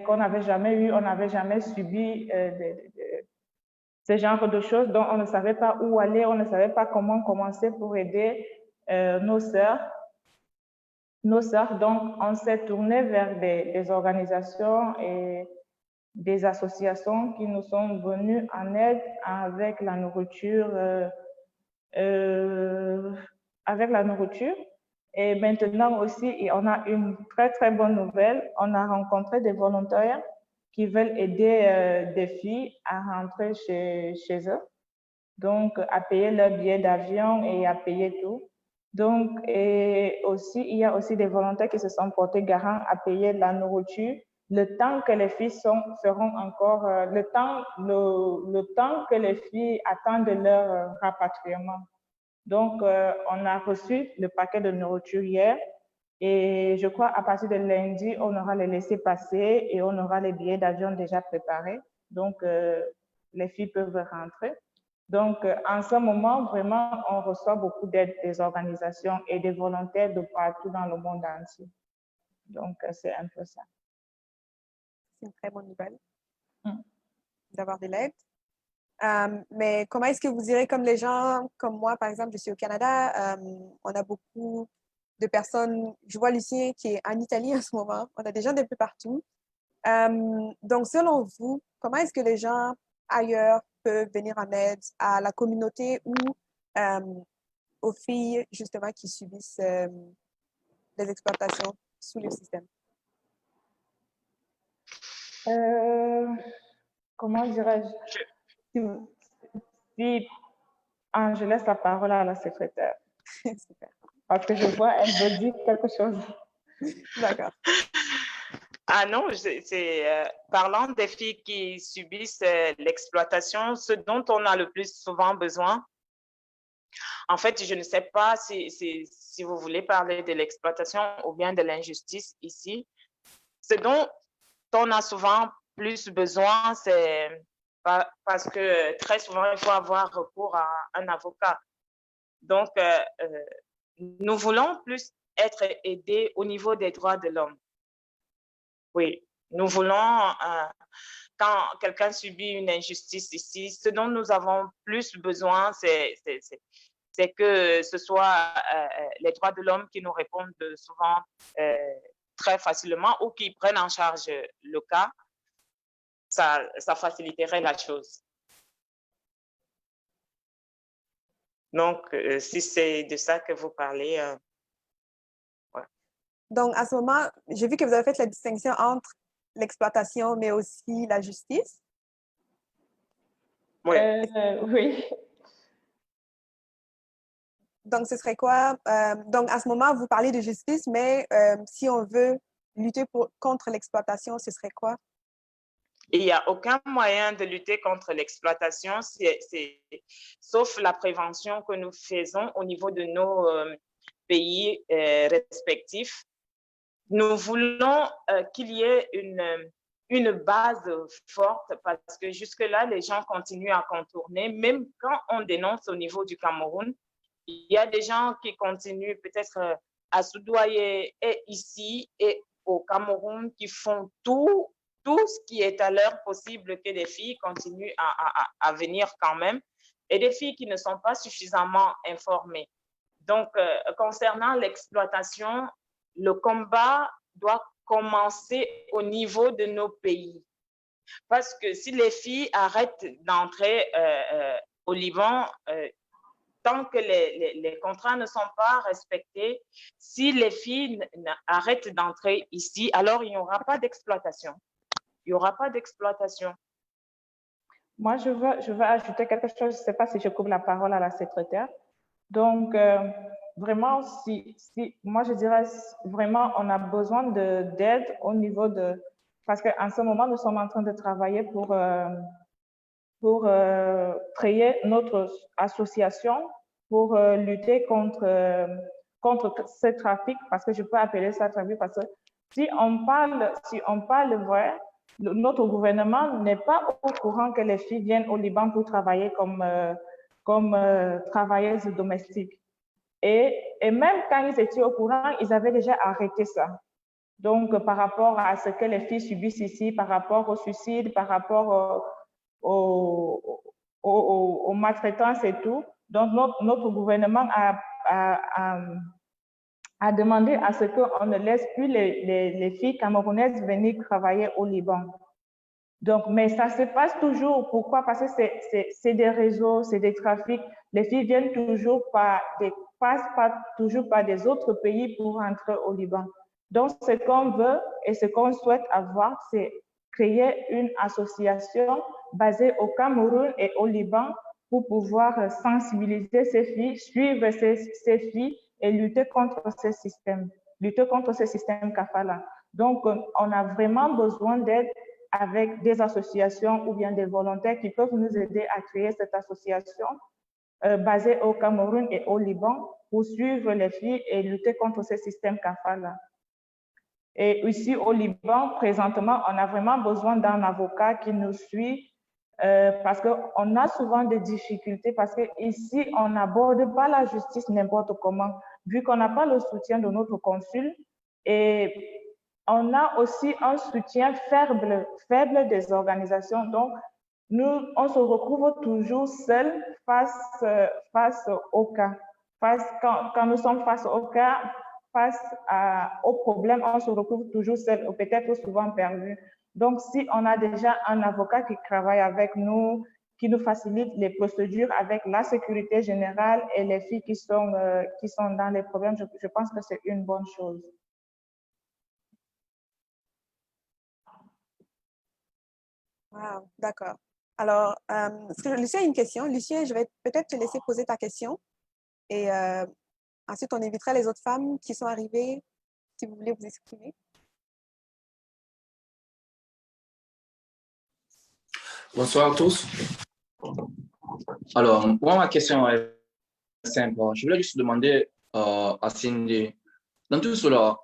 qu'on n'avait jamais eu, on n'avait jamais subi ce genre de choses. Donc, on ne savait pas où aller, on ne savait pas comment commencer pour aider nos sœurs. Donc, on s'est tourné vers des organisations et des associations qui nous sont venues en aide avec la nourriture, avec la nourriture. Et maintenant aussi, on a une très, très bonne nouvelle. On a rencontré des volontaires qui veulent aider des filles à rentrer chez eux. Donc, à payer leur billet d'avion et à payer tout. Donc, et aussi, il y a aussi des volontaires qui se sont portés garant à payer la nourriture, le temps que les filles seront encore, le temps que les filles attendent leur rapatriement. Donc, on a reçu le paquet de nourriture hier et je crois à partir de lundi, on aura les laissés passer et on aura les billets d'avion déjà préparés. Donc, les filles peuvent rentrer. Donc, en ce moment, vraiment, on reçoit beaucoup d'aide des organisations et des volontaires de partout dans le monde entier. Donc, c'est un peu ça. C'est une très bonne nouvelle Mm. d'avoir de l'aide. Mais comment est-ce que vous direz, comme les gens, comme moi, par exemple, je suis au Canada, on a beaucoup de personnes, je vois Lucien qui est en Italie en ce moment, on a des gens d'un peu partout. Donc, selon vous, comment est-ce que les gens ailleurs peuvent venir en aide à la communauté ou aux filles, justement, qui subissent des exploitations sous le système? Comment dirais-je? Je laisse la parole à la secrétaire. Super. Parce que je vois, elle veut dire quelque chose. D'accord. Ah non, parlant des filles qui subissent l'exploitation, ce dont on a le plus souvent besoin, en fait, je ne sais pas si vous voulez parler de l'exploitation ou bien de l'injustice ici. Ce dont on a souvent plus besoin, c'est parce que très souvent, il faut avoir recours à un avocat. Donc, nous voulons plus être aidés au niveau des droits de l'homme. Oui, nous voulons, quand quelqu'un subit une injustice ici, ce dont nous avons plus besoin, c'est que ce soit les droits de l'homme qui nous répondent souvent très facilement ou qui prennent en charge le cas. Ça faciliterait la chose. Donc, si c'est de ça que vous parlez, ouais. Donc, à ce moment, j'ai vu que vous avez fait la distinction entre l'exploitation, mais aussi la justice. Oui. Oui. Donc, ce serait quoi? Donc, à ce moment, vous parlez de justice, mais si on veut lutter contre l'exploitation, ce serait quoi? Il n'y a aucun moyen de lutter contre l'exploitation, sauf la prévention que nous faisons au niveau de nos pays respectifs. Nous voulons qu'il y ait une base forte parce que jusque-là, les gens continuent à contourner. Même quand on dénonce au niveau du Cameroun, il y a des gens qui continuent peut-être à soudoyer et ici et au Cameroun qui font tout ce qui est à leur possible que des filles continuent à venir quand même et des filles qui ne sont pas suffisamment informées. Donc, concernant l'exploitation, le combat doit commencer au niveau de nos pays. Parce que si les filles arrêtent d'entrer au Liban, tant que les contrats ne sont pas respectés, si les filles arrêtent d'entrer ici, alors il n'y aura pas d'exploitation. Il n'y aura pas d'exploitation. Moi, je veux ajouter quelque chose. Je ne sais pas si je coupe la parole à la secrétaire. Donc, vraiment, moi, je dirais vraiment, on a besoin d'aide au niveau de... Parce qu'en ce moment, nous sommes en train de travailler pour créer notre association pour lutter contre ce trafic, parce que je peux appeler ça trafic, parce que si on parle vrai, notre gouvernement n'est pas au courant que les filles viennent au Liban pour travailler comme travailleuses domestiques. Et même quand ils étaient au courant, ils avaient déjà arrêté ça. Donc, par rapport à ce que les filles subissent ici, par rapport au suicide, par rapport aux maltraitances et tout. Donc, notre gouvernement a demandé à ce qu'on ne laisse plus les filles camerounaises venir travailler au Liban. Donc, mais ça se passe toujours. Pourquoi? Parce que c'est des réseaux, c'est des trafics. Les filles viennent passent pas toujours par des autres pays pour entrer au Liban. Donc, ce qu'on veut et ce qu'on souhaite avoir, c'est créer une association basée au Cameroun et au Liban pour pouvoir sensibiliser ces filles, suivre ces filles et lutter contre ce système kafala. Donc, on a vraiment besoin d'aide avec des associations ou bien des volontaires qui peuvent nous aider à créer cette association basée au Cameroun et au Liban pour suivre les filles et lutter contre ce système kafala. Et ici au Liban, présentement, on a vraiment besoin d'un avocat qui nous suit parce qu'on a souvent des difficultés parce qu'ici, on n'aborde pas la justice n'importe comment, vu qu'on n'a pas le soutien de notre consul et on a aussi un soutien faible des organisations. Donc, nous, on se retrouve toujours seul face au cas. Quand nous sommes face au cas, face au problème, on se retrouve toujours seul ou peut-être souvent perdu. Donc, si on a déjà un avocat qui travaille avec nous, qui nous facilite les procédures avec la sécurité générale et les filles qui sont dans les problèmes, je pense que c'est une bonne chose. Wow, d'accord. Alors, Lucien a une question. Lucien, je vais peut-être te laisser poser ta question et ensuite on invitera les autres femmes qui sont arrivées, si vous voulez vous exprimer. Bonsoir à tous. Alors, moi, ma question est simple. Je voulais juste demander à Cindy, dans tout cela,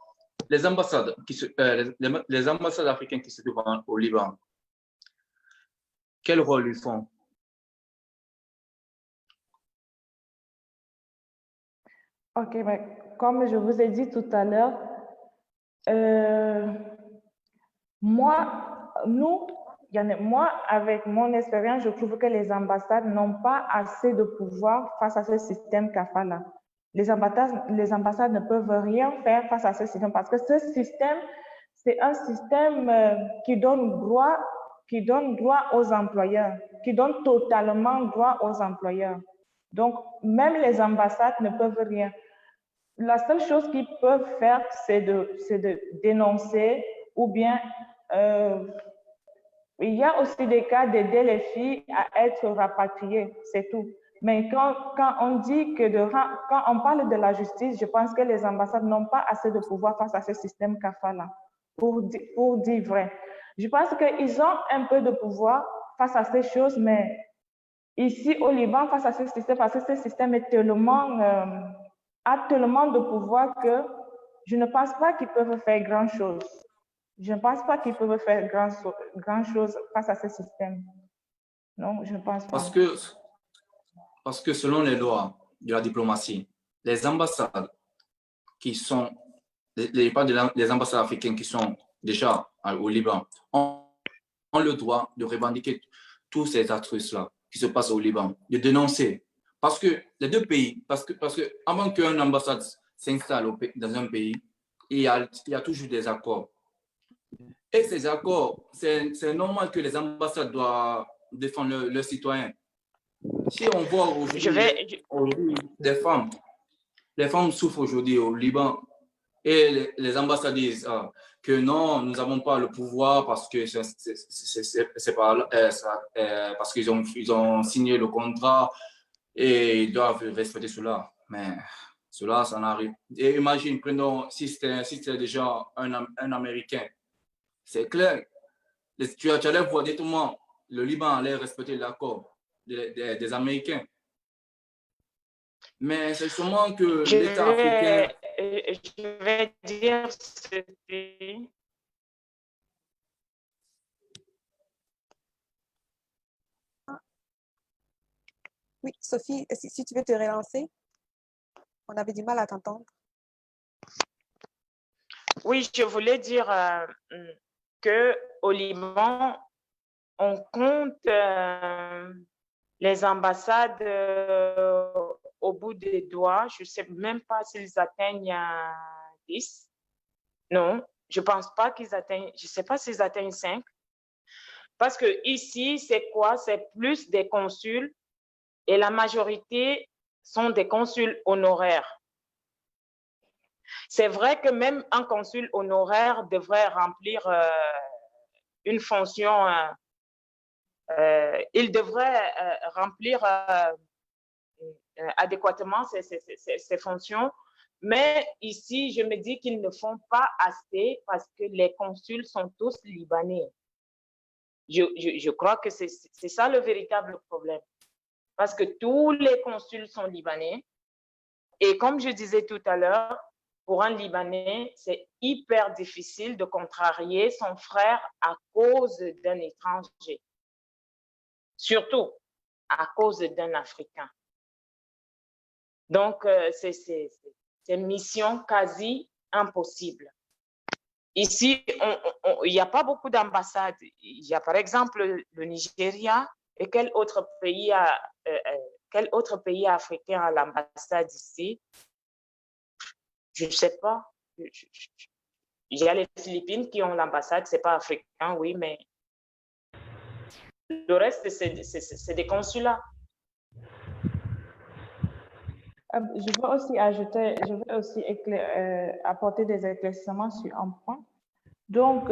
les ambassades, les ambassades africaines qui se trouvent au Liban, quel rôle ils font? Ok, mais comme je vous ai dit tout à l'heure, moi, avec mon expérience, je trouve que les ambassades n'ont pas assez de pouvoir face à ce système kafala. Les ambassades ne peuvent rien faire face à ce système parce que ce système, c'est un système qui donne droit aux employeurs, qui donne totalement droit aux employeurs. Donc, même les ambassades ne peuvent rien. La seule chose qu'ils peuvent faire, c'est de dénoncer ou bien il y a aussi des cas d'aider les filles à être rapatriées, c'est tout. Mais quand on dit quand on parle de la justice, je pense que les ambassades n'ont pas assez de pouvoir face à ce système kafala. pour dire vrai. Je pense qu'ils ont un peu de pouvoir face à ces choses, mais ici au Liban, face à ce système, parce que ce système est a tellement de pouvoir que je ne pense pas qu'ils peuvent faire grand-chose. Je ne pense pas qu'ils peuvent faire grand-chose face à ce système. Non, je ne pense pas. Parce que selon les lois de la diplomatie, les ambassades qui sont, les ambassades africaines qui sont déjà au Liban ont le droit de revendiquer tous ces atroces-là qui se passent au Liban, de dénoncer. Parce que les deux pays, parce que avant qu'une ambassade s'installe dans un pays, il y a toujours des accords. Et ces accords, c'est normal que les ambassades doivent défendre leurs citoyens. Si on voit aujourd'hui des femmes, les femmes souffrent aujourd'hui au Liban et les ambassades disent que non, nous n'avons pas le pouvoir parce que c'est pas parce qu'ils ont signé le contrat et ils doivent respecter cela. Mais cela, ça n'arrive. Et imagine, prenons, si c'était déjà un Américain, c'est clair. Tu allais voir directement, le Liban allait respecter l'accord des Américains. Mais c'est sûrement que l'État africain... Je vais dire ceci. Oui, Sophie, si tu veux te relancer, on avait du mal à t'entendre. Oui, je voulais dire qu'au Liban, on compte les ambassades au bout des doigts. Je ne sais même pas s'ils atteignent 10. Non, je ne pense pas qu'ils atteignent, je ne sais pas s'ils atteignent 5. Parce que ici, c'est quoi? C'est plus des consuls et la majorité sont des consuls honoraires. C'est vrai que même un consul honoraire devrait remplir une fonction, il devrait remplir adéquatement ses fonctions, mais ici, je me dis qu'ils ne font pas assez parce que les consuls sont tous libanais. Je crois que c'est ça le véritable problème, parce que tous les consuls sont libanais, et comme je disais tout à l'heure, pour un Libanais, c'est hyper difficile de contrarier son frère à cause d'un étranger, surtout à cause d'un Africain. Donc, c'est une mission quasi impossible. Ici, il n'y a pas beaucoup d'ambassades. Il y a par exemple le Nigeria, et quel autre pays africain a l'ambassade ici? Je ne sais pas. Il y a les Philippines qui ont l'ambassade, ce n'est pas africain, oui, mais le reste, c'est des consulats. Je veux aussi apporter des éclaircissements sur un point. Donc,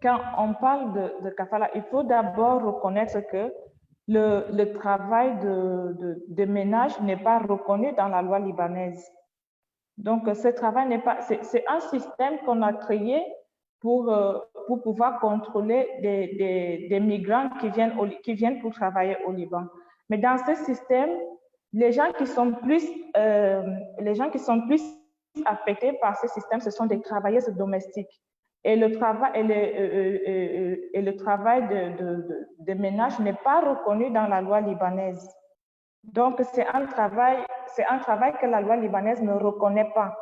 quand on parle de kafala, il faut d'abord reconnaître que le travail de ménage n'est pas reconnu dans la loi libanaise. Donc, ce travail n'est pas... C'est un système qu'on a créé pour pouvoir contrôler des migrants qui viennent pour travailler au Liban. Mais dans ce système, les gens qui sont plus affectés par ce système, ce sont des travailleuses domestiques. Et le travail de ménage n'est pas reconnu dans la loi libanaise. Donc, c'est un travail que la loi libanaise ne reconnaît pas.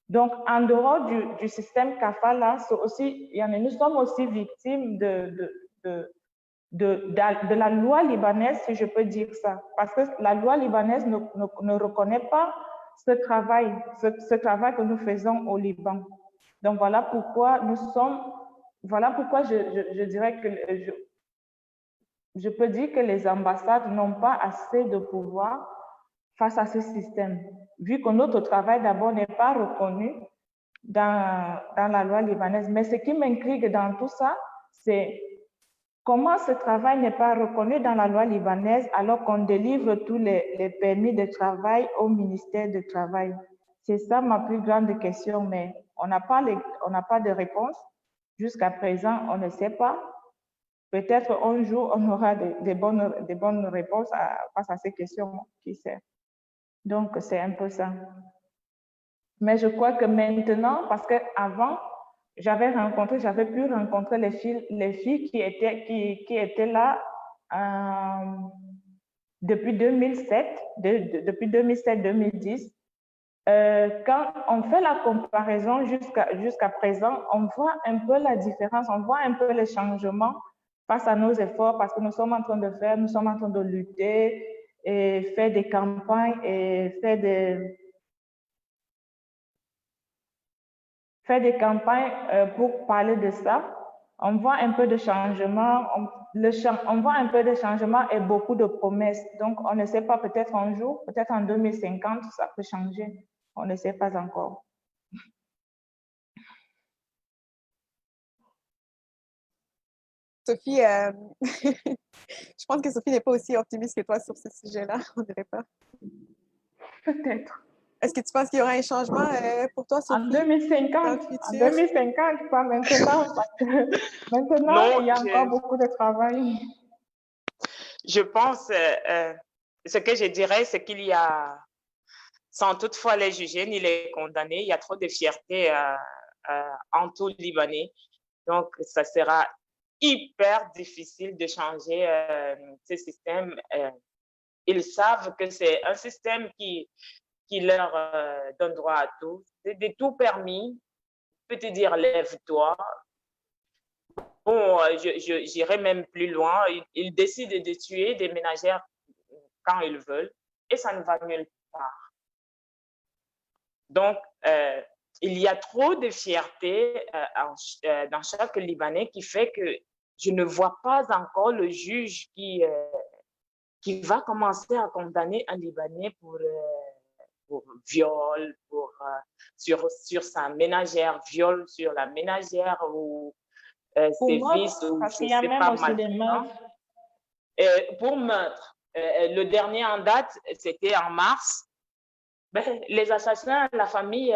Donc, en dehors du système kafala, nous sommes aussi victimes de la loi libanaise, si je peux dire ça, parce que la loi libanaise ne reconnaît pas ce travail que nous faisons au Liban. Donc, voilà pourquoi je dirais que je peux dire que les ambassades n'ont pas assez de pouvoir face à ce système, vu que notre travail d'abord n'est pas reconnu dans la loi libanaise. Mais ce qui m'intrigue dans tout ça, c'est comment ce travail n'est pas reconnu dans la loi libanaise alors qu'on délivre tous les permis de travail au ministère du Travail. C'est ça ma plus grande question, mais on n'a pas de réponse. Jusqu'à présent, on ne sait pas. Peut-être un jour, on aura des bonnes réponses face à ces questions, qui sait. Donc, c'est un peu ça. Mais je crois que maintenant, parce qu'avant, j'avais pu rencontrer les filles qui étaient là depuis 2007, depuis 2007-2010. Quand on fait la comparaison jusqu'à présent, on voit un peu la différence, on voit un peu les changements face à nos efforts, parce que nous sommes en train de lutter et faire des campagnes et faire des campagnes pour parler de ça. On voit un peu de changement, on voit un peu de changement et beaucoup de promesses. Donc, on ne sait pas, peut-être un jour, peut-être en 2050, ça peut changer. On ne sait pas encore. Sophie, je pense que Sophie n'est pas aussi optimiste que toi sur ce sujet-là, on dirait pas. Peut-être. Est-ce que tu penses qu'il y aura un changement pour toi, Sophie? En 2050, pas maintenant, parce que maintenant, Non, il y a encore beaucoup de travail. Je pense, ce que je dirais, c'est qu'il y a, sans toutefois les juger ni les condamner, il y a trop de fierté en tout Libanais. Donc, ça sera hyper difficile de changer ce système. Ils savent que c'est un système qui leur donne droit à tout. C'est de tout permis. Je peux te dire, lève-toi. Bon, j'irai même plus loin. Ils décident de tuer des ménagères quand ils veulent et ça ne va nulle part. Donc, il y a trop de fierté dans chaque Libanais qui fait que je ne vois pas encore le juge qui va commencer à condamner un Libanais pour viol, sur sa ménagère, viol sur la ménagère ou sévices ou parce je qu'il y a sais même pas aussi des meurtres. Pour meurtre, le dernier en date, c'était en mars. Ben, les assassins, la famille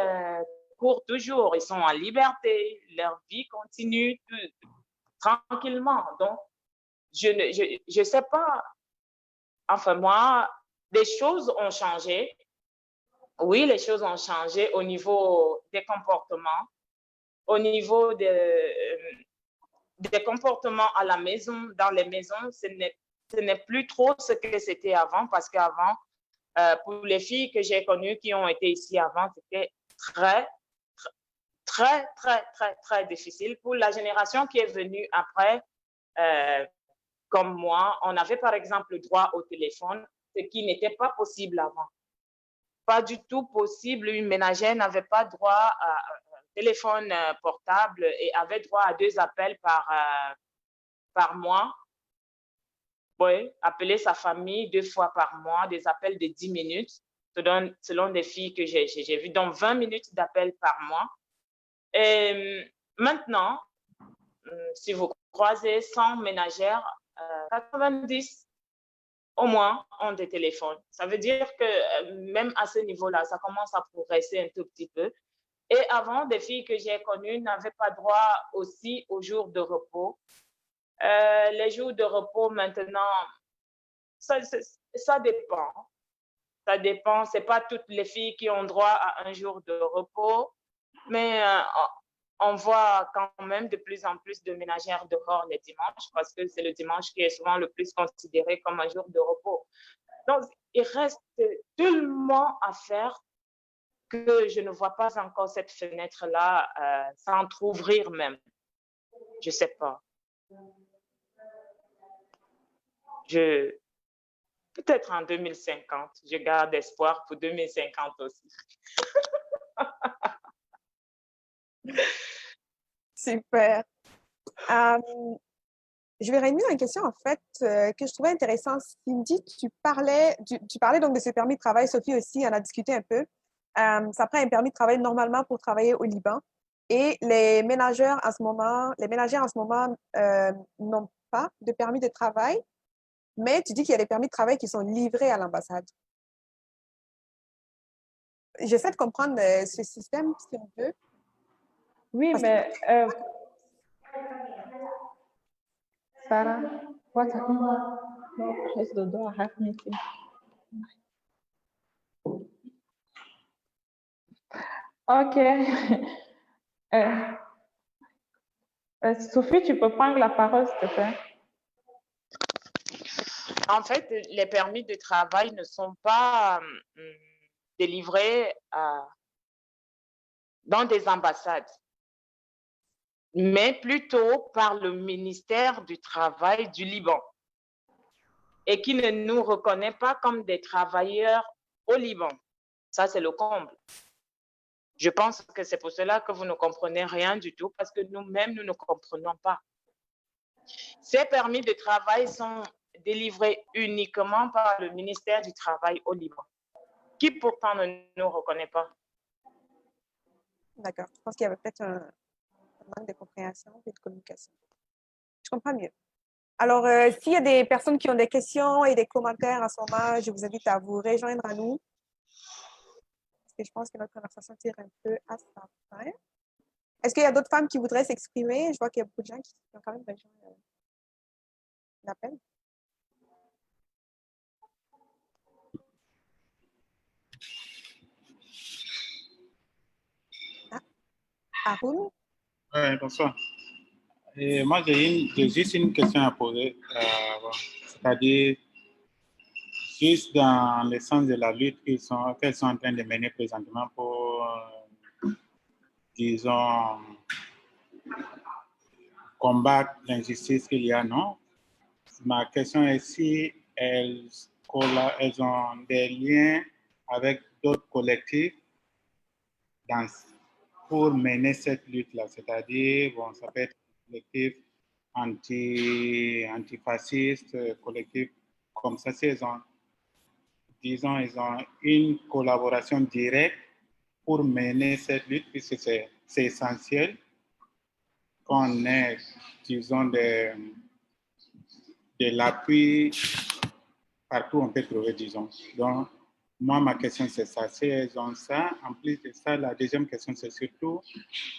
court toujours, ils sont en liberté, leur vie continue tranquillement. Donc, je sais pas, enfin moi, des choses ont changé. Oui, les choses ont changé au niveau des comportements, au niveau des comportements à la maison, dans les maisons, ce n'est plus trop ce que c'était avant, parce qu'avant, pour les filles que j'ai connues qui ont été ici avant, c'était très, très, très, très, très difficile. Pour la génération qui est venue après, comme moi, on avait par exemple le droit au téléphone, ce qui n'était pas possible avant. Pas du tout possible. Une ménagère n'avait pas droit à un téléphone portable et avait droit à 2 appels par mois. Oui, appeler sa famille 2 fois par mois, des appels de 10 minutes, selon des filles que j'ai vues, donc 20 minutes d'appel par mois. Et maintenant, si vous croisez 100 ménagères, 90 au moins ont des téléphones. Ça veut dire que même à ce niveau-là, ça commence à progresser un tout petit peu. Et avant, des filles que j'ai connues n'avaient pas droit aussi aux jours de repos. Les jours de repos maintenant, ça dépend. Ça dépend. Ce n'est pas toutes les filles qui ont droit à un jour de repos, mais on voit quand même de plus en plus de ménagères dehors les dimanches, parce que c'est le dimanche qui est souvent le plus considéré comme un jour de repos. Donc, il reste tellement à faire que je ne vois pas encore cette fenêtre-là s'entrouvrir même. Je ne sais pas. Peut-être en 2050, je garde espoir pour 2050 aussi. Super. Je vais réunir une question, en fait, que je trouvais intéressante. Cindy, tu parlais donc de ce permis de travail. Sophie aussi en a discuté un peu. Ça prend un permis de travail normalement pour travailler au Liban. Et les ménagères en ce moment n'ont pas de permis de travail, mais tu dis qu'il y a des permis de travail qui sont livrés à l'ambassade. j'essaie de comprendre ce système, si on veut. Oui, Parce mais Sarah, what's happening? No, close the door. I have meeting. OK. Sophie, tu peux prendre la parole, s'il te plaît. En fait, les permis de travail ne sont pas délivrés dans des ambassades, mais plutôt par le ministère du Travail du Liban et qui ne nous reconnaît pas comme des travailleurs au Liban. Ça, c'est le comble. Je pense que c'est pour cela que vous ne comprenez rien du tout, parce que nous-mêmes, nous ne comprenons pas. Ces permis de travail sont délivrés uniquement par le ministère du Travail au Liban, qui pourtant ne nous reconnaît pas. D'accord. Je pense qu'il y avait peut-être un manque de compréhension et de communication. Je comprends mieux. Alors, s'il y a des personnes qui ont des questions et des commentaires à ce moment, je vous invite à vous rejoindre à nous. Parce que je pense que notre conversation tire un peu à sa fin. Est-ce qu'il y a d'autres femmes qui voudraient s'exprimer? Je vois qu'il y a beaucoup de gens qui ont quand même rejoint l'appel. Ah, Haroun? Oui, bonsoir. Et moi, j'ai juste une question à poser. C'est-à-dire, juste dans le sens de la lutte qu'elles sont en train de mener présentement pour, disons, combattre l'injustice qu'il y a, non? Ma question est si elles ont des liens avec d'autres collectifs pour mener cette lutte-là. C'est-à-dire, bon, ça peut être un collectif antifasciste, collectif comme ça, si ils ont une collaboration directe pour mener cette lutte, puisque c'est essentiel qu'on ait, disons, de l'appui partout on peut trouver, disons. Donc, moi, ma question, c'est ça. Si elles ont ça, en plus de ça, la deuxième question, c'est surtout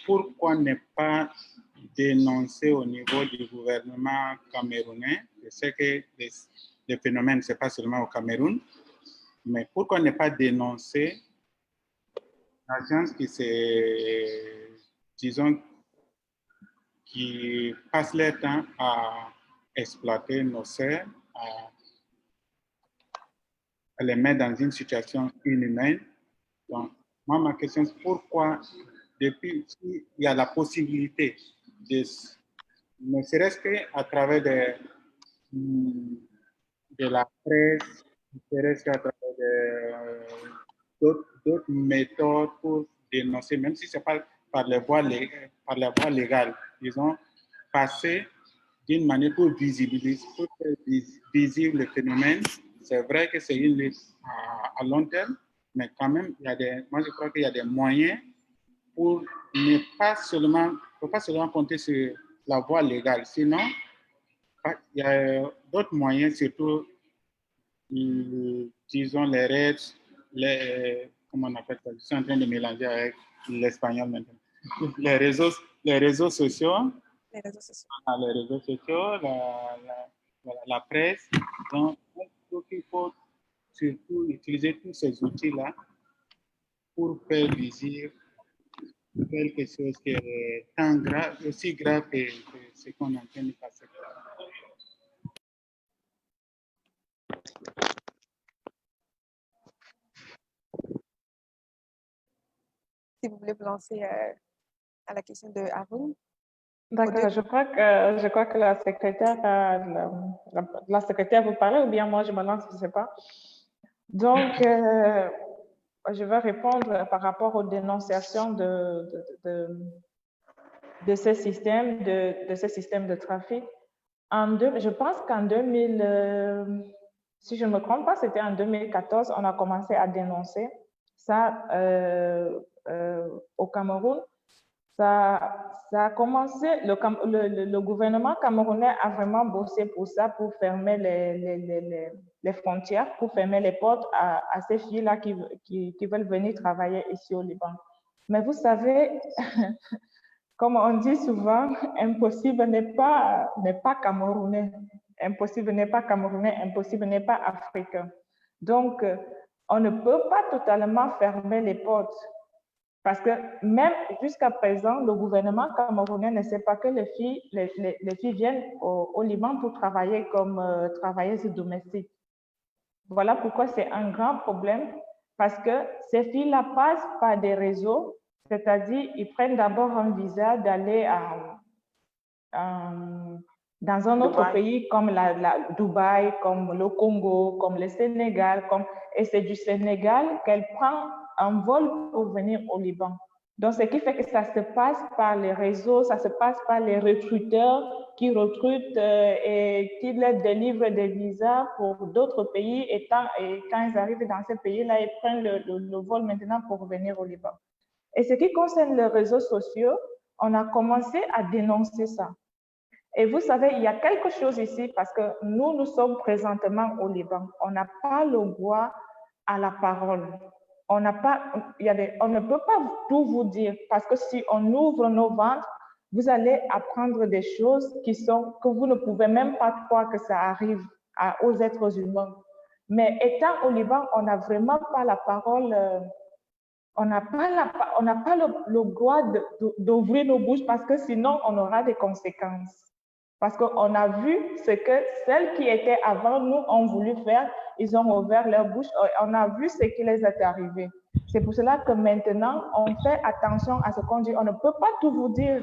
pourquoi ne pas dénoncer au niveau du gouvernement camerounais? Je sais que les phénomènes, ce n'est pas seulement au Cameroun, mais pourquoi ne pas dénoncer l'agence disons, qui passe leur temps à exploiter nos sœurs, à les mettre dans une situation inhumaine. Donc, moi, ma question, c'est pourquoi, depuis qu'il y a la possibilité de, ne serait-ce qu'à travers de la presse, ne serait-ce qu'à travers d'autres méthodes pour dénoncer, même si ce n'est pas par les voies légales, disons, passer d'une manière pour visibiliser, pour faire visible le phénomène. C'est vrai que c'est une lutte à long terme, mais quand même, moi je crois qu'il y a des moyens pour ne pas seulement, compter sur la voie légale. Sinon, il y a d'autres moyens, surtout, disons, les raids, comment on appelle ça? Je suis en train de mélanger avec l'espagnol maintenant. Les réseaux sociaux. Les réseaux sociaux. Les réseaux sociaux, la presse. Donc, il faut surtout utiliser tous ces outils-là pour faire visible quelque chose qui est tant grave, aussi grave que ce qu'on est en train de passer. Si vous voulez vous lancer à la question de Haroun. D'accord, je crois que la secrétaire vous parlait, ou bien moi je me lance, je ne sais pas. Donc, je vais répondre par rapport aux dénonciations de ces systèmes, de trafic. Je pense qu'en 2000, si je ne me trompe pas, c'était en 2014, on a commencé à dénoncer ça au Cameroun. Ça a commencé, le gouvernement camerounais a vraiment bossé pour ça, pour fermer les frontières, pour fermer les portes à ces filles-là qui veulent venir travailler ici au Liban. Mais vous savez, comme on dit souvent, impossible n'est pas camerounais. Impossible n'est pas camerounais, impossible n'est pas africain. Donc, on ne peut pas totalement fermer les portes. Parce que même jusqu'à présent, le gouvernement camerounais ne sait pas que les filles viennent au Liban pour travailler comme travailleuses domestiques. Voilà pourquoi c'est un grand problème, parce que ces filles-là passent par des réseaux, c'est-à-dire ils prennent d'abord un visa d'aller dans un autre pays comme Dubaï, comme le Congo, comme le Sénégal, et c'est du Sénégal qu'elle prend un vol pour venir au Liban. Donc, ce qui fait que ça se passe par les réseaux, ça se passe par les recruteurs qui recrutent et qui leur délivrent des visas pour d'autres pays. Et quand ils arrivent dans ces pays-là, ils prennent le vol maintenant pour venir au Liban. Et ce qui concerne les réseaux sociaux, on a commencé à dénoncer ça. Et vous savez, il y a quelque chose ici parce que nous sommes présentement au Liban. On n'a pas le droit à la parole. On ne peut pas tout vous dire parce que si on ouvre nos ventres, vous allez apprendre des choses que vous ne pouvez même pas croire que ça arrive aux êtres humains. Mais étant au Liban, on n'a vraiment pas la parole. On n'a pas le droit d'ouvrir nos bouches parce que sinon, on aura des conséquences. Parce qu'on a vu ce que celles qui étaient avant nous ont voulu faire, ils ont ouvert leur bouche, on a vu ce qui les est arrivé. C'est pour cela que maintenant, on fait attention à ce qu'on dit. On ne peut pas tout vous dire.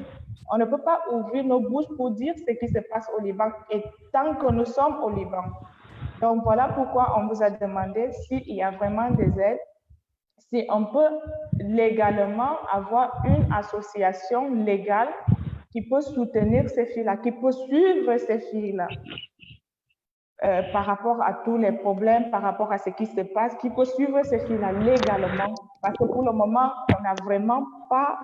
On ne peut pas ouvrir nos bouches pour dire ce qui se passe au Liban, et tant que nous sommes au Liban. Donc, voilà pourquoi on vous a demandé s'il y a vraiment des aides, si on peut légalement avoir une association légale qui peut soutenir ces filles-là, qui peut suivre ces filles-là par rapport à tous les problèmes, par rapport à ce qui se passe, qui peut suivre ces filles-là légalement. Parce que pour le moment, on n'a vraiment pas...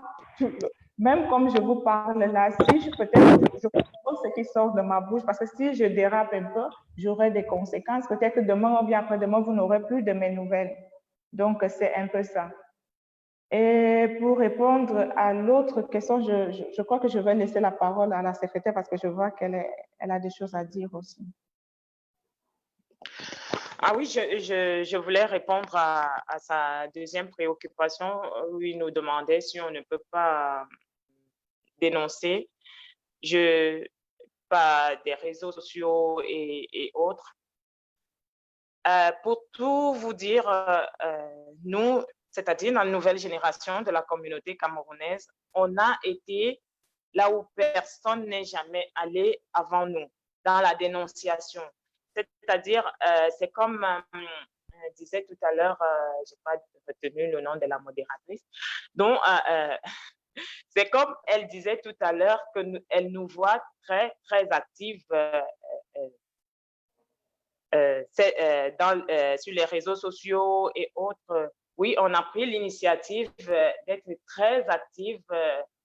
Même comme je vous parle là, si je comprends ce qui sort de ma bouche, parce que si je dérape un peu, j'aurai des conséquences. Peut-être demain ou bien après-demain, vous n'aurez plus de mes nouvelles. Donc, c'est un peu ça. Et pour répondre à l'autre question, je crois que je vais laisser la parole à la secrétaire parce que je vois qu'elle a des choses à dire aussi. Ah oui, je voulais répondre à sa deuxième préoccupation où il nous demandait si on ne peut pas dénoncer par des réseaux sociaux et autres. Pour tout vous dire, nous, c'est-à-dire dans la nouvelle génération de la communauté camerounaise, on a été là où personne n'est jamais allé avant nous, dans la dénonciation. C'est-à-dire, c'est comme disait tout à l'heure, je n'ai pas retenu le nom de la modératrice, donc c'est comme elle disait tout à l'heure qu'elle nous voit très, très actives sur les réseaux sociaux et autres. Oui, on a pris l'initiative d'être très actifs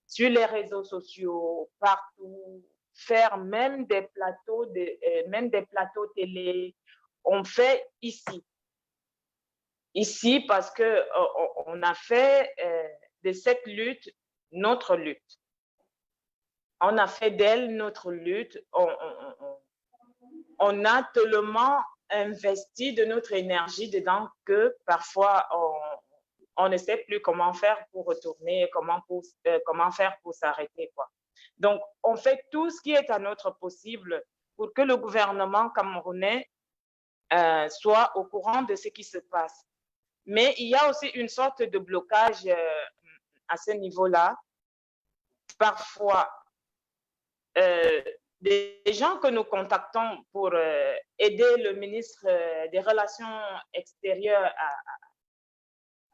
sur les réseaux sociaux, partout, faire même des plateaux télé. On fait ici. Ici parce qu'on a fait de cette lutte notre lutte. On a fait d'elle notre lutte. On a tellement investi de notre énergie dedans que parfois on ne sait plus comment faire pour retourner, comment faire pour s'arrêter, quoi. Donc, on fait tout ce qui est à notre possible pour que le gouvernement camerounais soit au courant de ce qui se passe. Mais il y a aussi une sorte de blocage à ce niveau-là. Parfois, des gens que nous contactons pour aider le ministre des Relations extérieures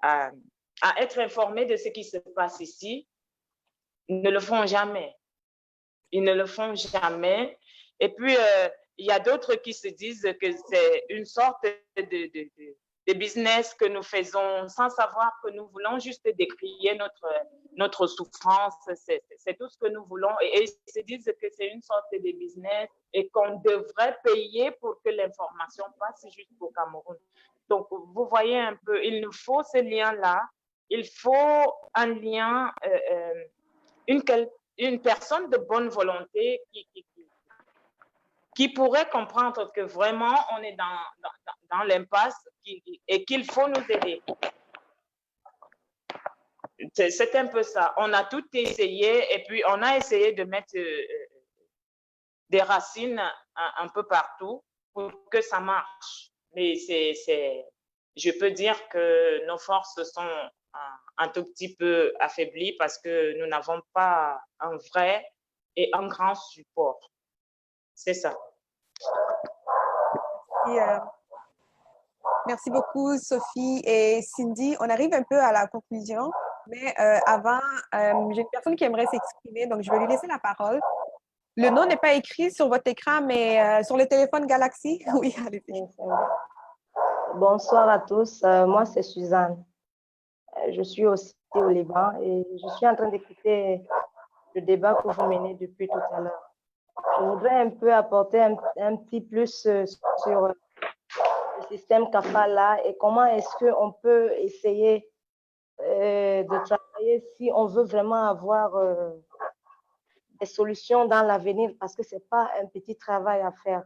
à être informé de ce qui se passe ici, ne le font jamais. Ils ne le font jamais. Et puis, il y a d'autres qui se disent que c'est une sorte des business que nous faisons sans savoir que nous voulons juste décrier notre souffrance. C'est tout ce que nous voulons. Et ils se disent que c'est une sorte de business et qu'on devrait payer pour que l'information passe jusqu'au Cameroun. Donc, vous voyez un peu, il nous faut ce lien-là. Il faut un lien, une personne de bonne volonté qui pourrait comprendre que vraiment on est dans l'impasse et qu'il faut nous aider. C'est un peu ça. On a tout essayé et puis on a essayé de mettre des racines un peu partout pour que ça marche. Mais je peux dire que nos forces sont un tout petit peu affaiblies parce que nous n'avons pas un vrai et un grand support. C'est ça. Merci beaucoup, Sophie et Cindy. On arrive un peu à la conclusion, mais avant, j'ai une personne qui aimerait s'exprimer, donc je vais lui laisser la parole. Le nom n'est pas écrit sur votre écran, mais sur le téléphone Galaxy. Oui, allez-y. Bonsoir à tous. Moi, c'est Suzanne. Je suis aussi au Liban et je suis en train d'écouter le débat que vous menez depuis tout à l'heure. Je voudrais un peu apporter un petit plus sur le système Kafala et comment est-ce qu'on peut essayer de travailler si on veut vraiment avoir des solutions dans l'avenir, parce que ce n'est pas un petit travail à faire.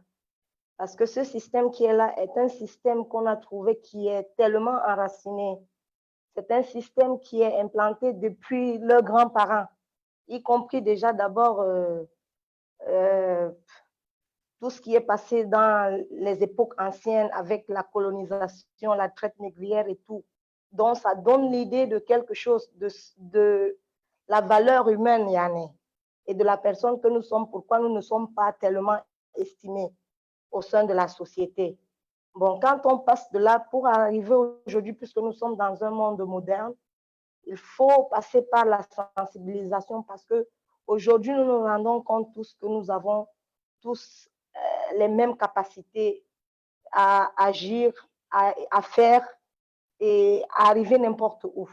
Parce que ce système qui est là est un système qu'on a trouvé qui est tellement enraciné. C'est un système qui est implanté depuis leurs grands-parents, y compris déjà d'abord tout ce qui est passé dans les époques anciennes avec la colonisation, la traite négrière et tout. Donc, ça donne l'idée de quelque chose, de la valeur humaine, Yanné, et de la personne que nous sommes, pourquoi nous ne sommes pas tellement estimés au sein de la société. Bon, quand on passe de là pour arriver aujourd'hui, puisque nous sommes dans un monde moderne, il faut passer par la sensibilisation parce qu'aujourd'hui, nous nous rendons compte tous que nous avons tous les mêmes capacités à agir, à faire et à arriver n'importe où.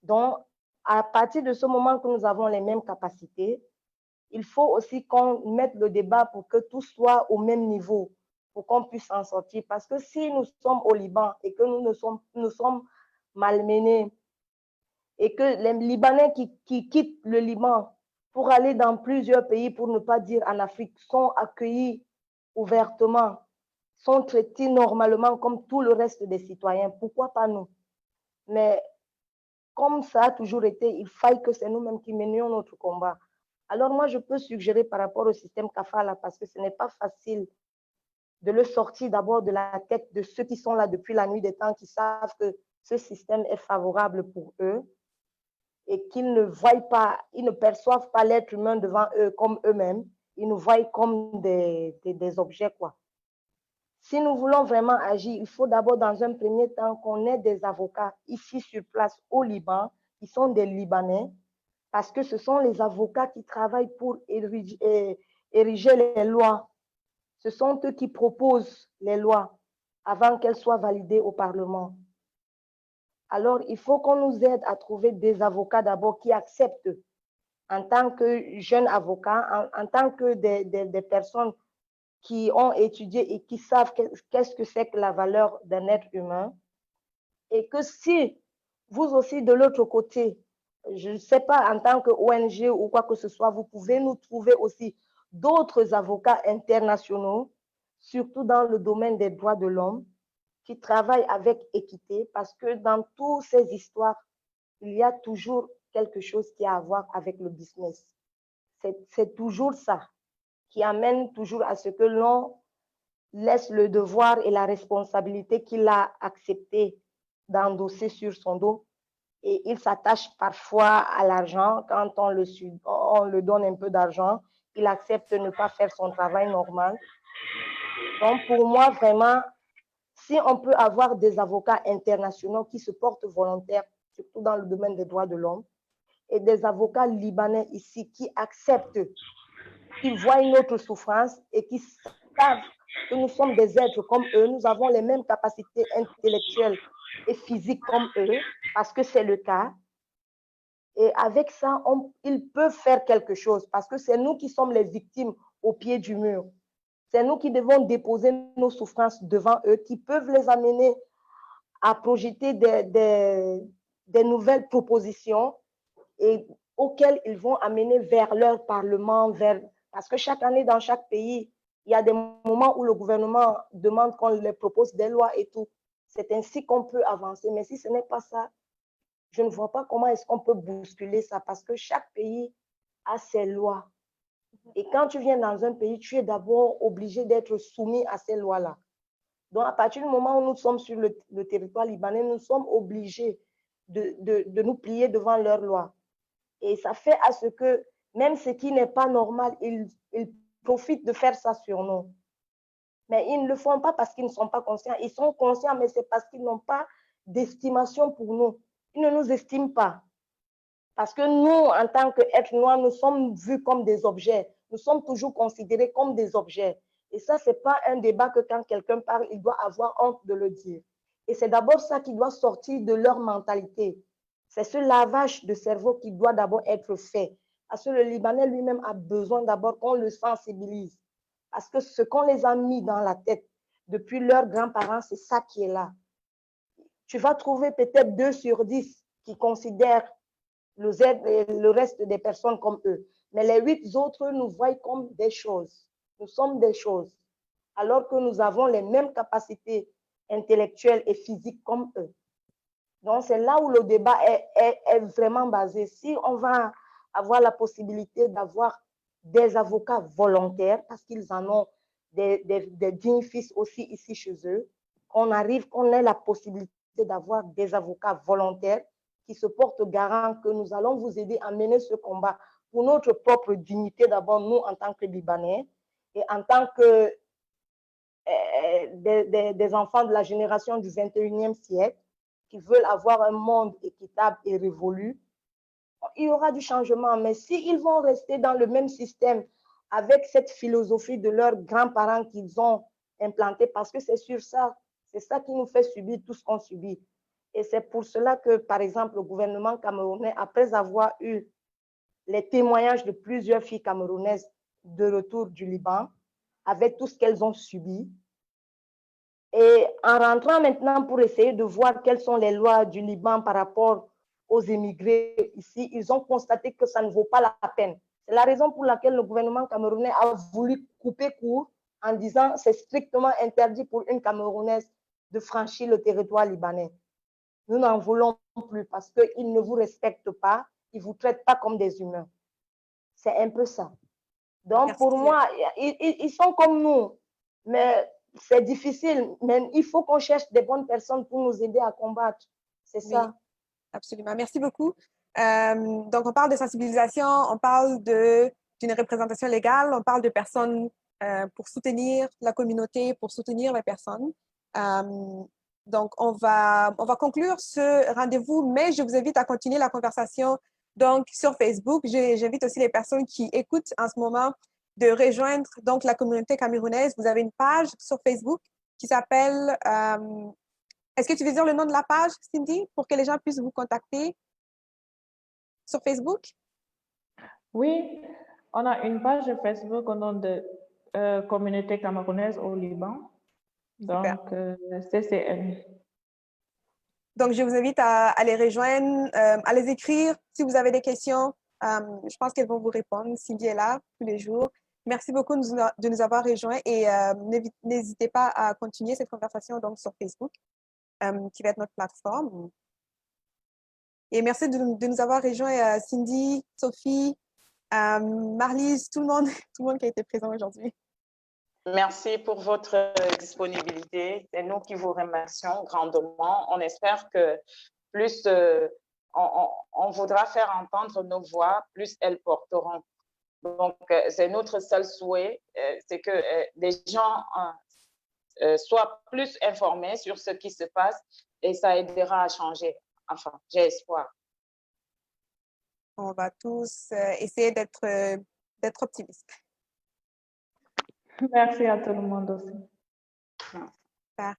Donc, à partir de ce moment que nous avons les mêmes capacités, il faut aussi qu'on mette le débat pour que tout soit au même niveau, pour qu'on puisse en sortir. Parce que si nous sommes au Liban et que nous sommes malmenés et que les Libanais qui quittent le Liban pour aller dans plusieurs pays, pour ne pas dire en Afrique, sont accueillis ouvertement, sont traités normalement comme tout le reste des citoyens, pourquoi pas nous? Mais comme ça a toujours été, il faille que c'est nous-mêmes qui menions notre combat. Alors moi, je peux suggérer par rapport au système Kafala, parce que ce n'est pas facile de le sortir d'abord de la tête de ceux qui sont là depuis la nuit des temps, qui savent que ce système est favorable pour eux et qu'ils ne voient pas, ils ne perçoivent pas l'être humain devant eux comme eux-mêmes, ils nous voient comme des objets, quoi. Si nous voulons vraiment agir, il faut d'abord, dans un premier temps, qu'on ait des avocats ici sur place au Liban, qui sont des Libanais, parce que ce sont les avocats qui travaillent pour ériger les lois. Ce sont eux qui proposent les lois avant qu'elles soient validées au Parlement. Alors, il faut qu'on nous aide à trouver des avocats d'abord qui acceptent, en tant que jeunes avocats, en tant que des personnes qui ont étudié et qui savent qu'est-ce que c'est que la valeur d'un être humain. Et que si vous aussi, de l'autre côté, je ne sais pas, en tant que ONG ou quoi que ce soit, vous pouvez nous trouver aussi d'autres avocats internationaux, surtout dans le domaine des droits de l'homme, qui travaillent avec équité, parce que dans toutes ces histoires, il y a toujours quelque chose qui a à voir avec le business. C'est toujours ça qui amène toujours à ce que l'on laisse le devoir et la responsabilité qu'il a accepté d'endosser sur son dos. Et il s'attache parfois à l'argent. Quand on le donne un peu d'argent, il accepte de ne pas faire son travail normal. Donc, pour moi, vraiment, si on peut avoir des avocats internationaux qui se portent volontaires, surtout dans le domaine des droits de l'homme, et des avocats libanais ici qui acceptent, qui voient notre souffrance et qui savent que nous sommes des êtres comme eux, nous avons les mêmes capacités intellectuelles et physiques comme eux, parce que c'est le cas. Et avec ça, ils peuvent faire quelque chose, parce que c'est nous qui sommes les victimes au pied du mur. C'est nous qui devons déposer nos souffrances devant eux, qui peuvent les amener à projeter des nouvelles propositions et auxquelles ils vont amener vers leur parlement, parce que chaque année, dans chaque pays, il y a des moments où le gouvernement demande qu'on leur propose des lois et tout. C'est ainsi qu'on peut avancer. Mais si ce n'est pas ça, je ne vois pas comment est-ce qu'on peut bousculer ça, parce que chaque pays a ses lois. Et quand tu viens dans un pays, tu es d'abord obligé d'être soumis à ces lois-là. Donc, à partir du moment où nous sommes sur le territoire libanais, nous sommes obligés de nous plier devant leurs lois. Et ça fait à ce que, même ce qui n'est pas normal, ils profitent de faire ça sur nous. Mais ils ne le font pas parce qu'ils ne sont pas conscients. Ils sont conscients, mais c'est parce qu'ils n'ont pas d'estimation pour nous. Ils ne nous estiment pas. Parce que nous, en tant qu'êtres noirs, nous sommes vus comme des objets. Nous sommes toujours considérés comme des objets. Et ça, ce n'est pas un débat que quand quelqu'un parle, il doit avoir honte de le dire. Et c'est d'abord ça qui doit sortir de leur mentalité. C'est ce lavage de cerveau qui doit d'abord être fait. Parce que le Libanais lui-même a besoin d'abord qu'on le sensibilise. Parce que ce qu'on les a mis dans la tête depuis leurs grands-parents, c'est ça qui est là. Tu vas trouver peut-être 2 sur 10 qui considèrent le reste des personnes comme eux. Mais les 8 autres nous voient comme des choses. Nous sommes des choses. Alors que nous avons les mêmes capacités intellectuelles et physiques comme eux. Donc, c'est là où le débat est vraiment basé. Si on va avoir la possibilité d'avoir des avocats volontaires, parce qu'ils en ont des dignes fils aussi ici chez eux, qu'on ait la possibilité d'avoir des avocats volontaires qui se portent garant que nous allons vous aider à mener ce combat pour notre propre dignité, d'abord nous en tant que Libanais et en tant que des enfants de la génération du 21e siècle qui veulent avoir un monde équitable et révolu. Il y aura du changement, mais s'ils vont rester dans le même système avec cette philosophie de leurs grands-parents qu'ils ont implanté, parce que c'est sur ça, c'est ça qui nous fait subir tout ce qu'on subit. Et c'est pour cela que, par exemple, le gouvernement camerounais, après avoir eu les témoignages de plusieurs filles camerounaises de retour du Liban, avec tout ce qu'elles ont subi, et en rentrant maintenant pour essayer de voir quelles sont les lois du Liban par rapport aux émigrés ici, ils ont constaté que ça ne vaut pas la peine. C'est la raison pour laquelle le gouvernement camerounais a voulu couper court en disant que c'est strictement interdit pour une Camerounaise de franchir le territoire libanais. Nous n'en voulons plus parce qu'ils ne vous respectent pas, ils ne vous traitent pas comme des humains. C'est un peu ça. Donc, Merci. pour moi, ils sont comme nous, mais c'est difficile. Mais il faut qu'on cherche des bonnes personnes pour nous aider à combattre. C'est ça. Oui, absolument. Merci beaucoup. Donc, on parle de sensibilisation, on parle d'une représentation légale, on parle de personnes pour soutenir la communauté, pour soutenir les personnes. Donc, on va conclure ce rendez-vous, mais je vous invite à continuer la conversation donc, sur Facebook. J'invite aussi les personnes qui écoutent en ce moment de rejoindre donc, la communauté camerounaise. Vous avez une page sur Facebook qui s'appelle est-ce que tu veux dire le nom de la page, Cindy, pour que les gens puissent vous contacter sur Facebook? Oui, on a une page Facebook au nom de Communauté camerounaise au Liban, donc CCN. Donc, je vous invite à les rejoindre, à les écrire. Si vous avez des questions, je pense qu'elles vont vous répondre. Cindy est là tous les jours. Merci beaucoup de nous avoir rejoints et n'hésitez pas à continuer cette conversation donc, sur Facebook, qui va être notre plateforme. Et merci de nous avoir rejoints, Cindy, Sophie, Marlise, tout le monde qui a été présent aujourd'hui. Merci pour votre disponibilité. C'est nous qui vous remercions grandement. On espère que plus on voudra faire entendre nos voix, plus elles porteront. Donc, c'est notre seul souhait, c'est que les gens soient plus informés sur ce qui se passe et ça aidera à changer. Enfin, j'ai espoir. On va tous essayer d'être optimistes. Merci à tout le monde aussi.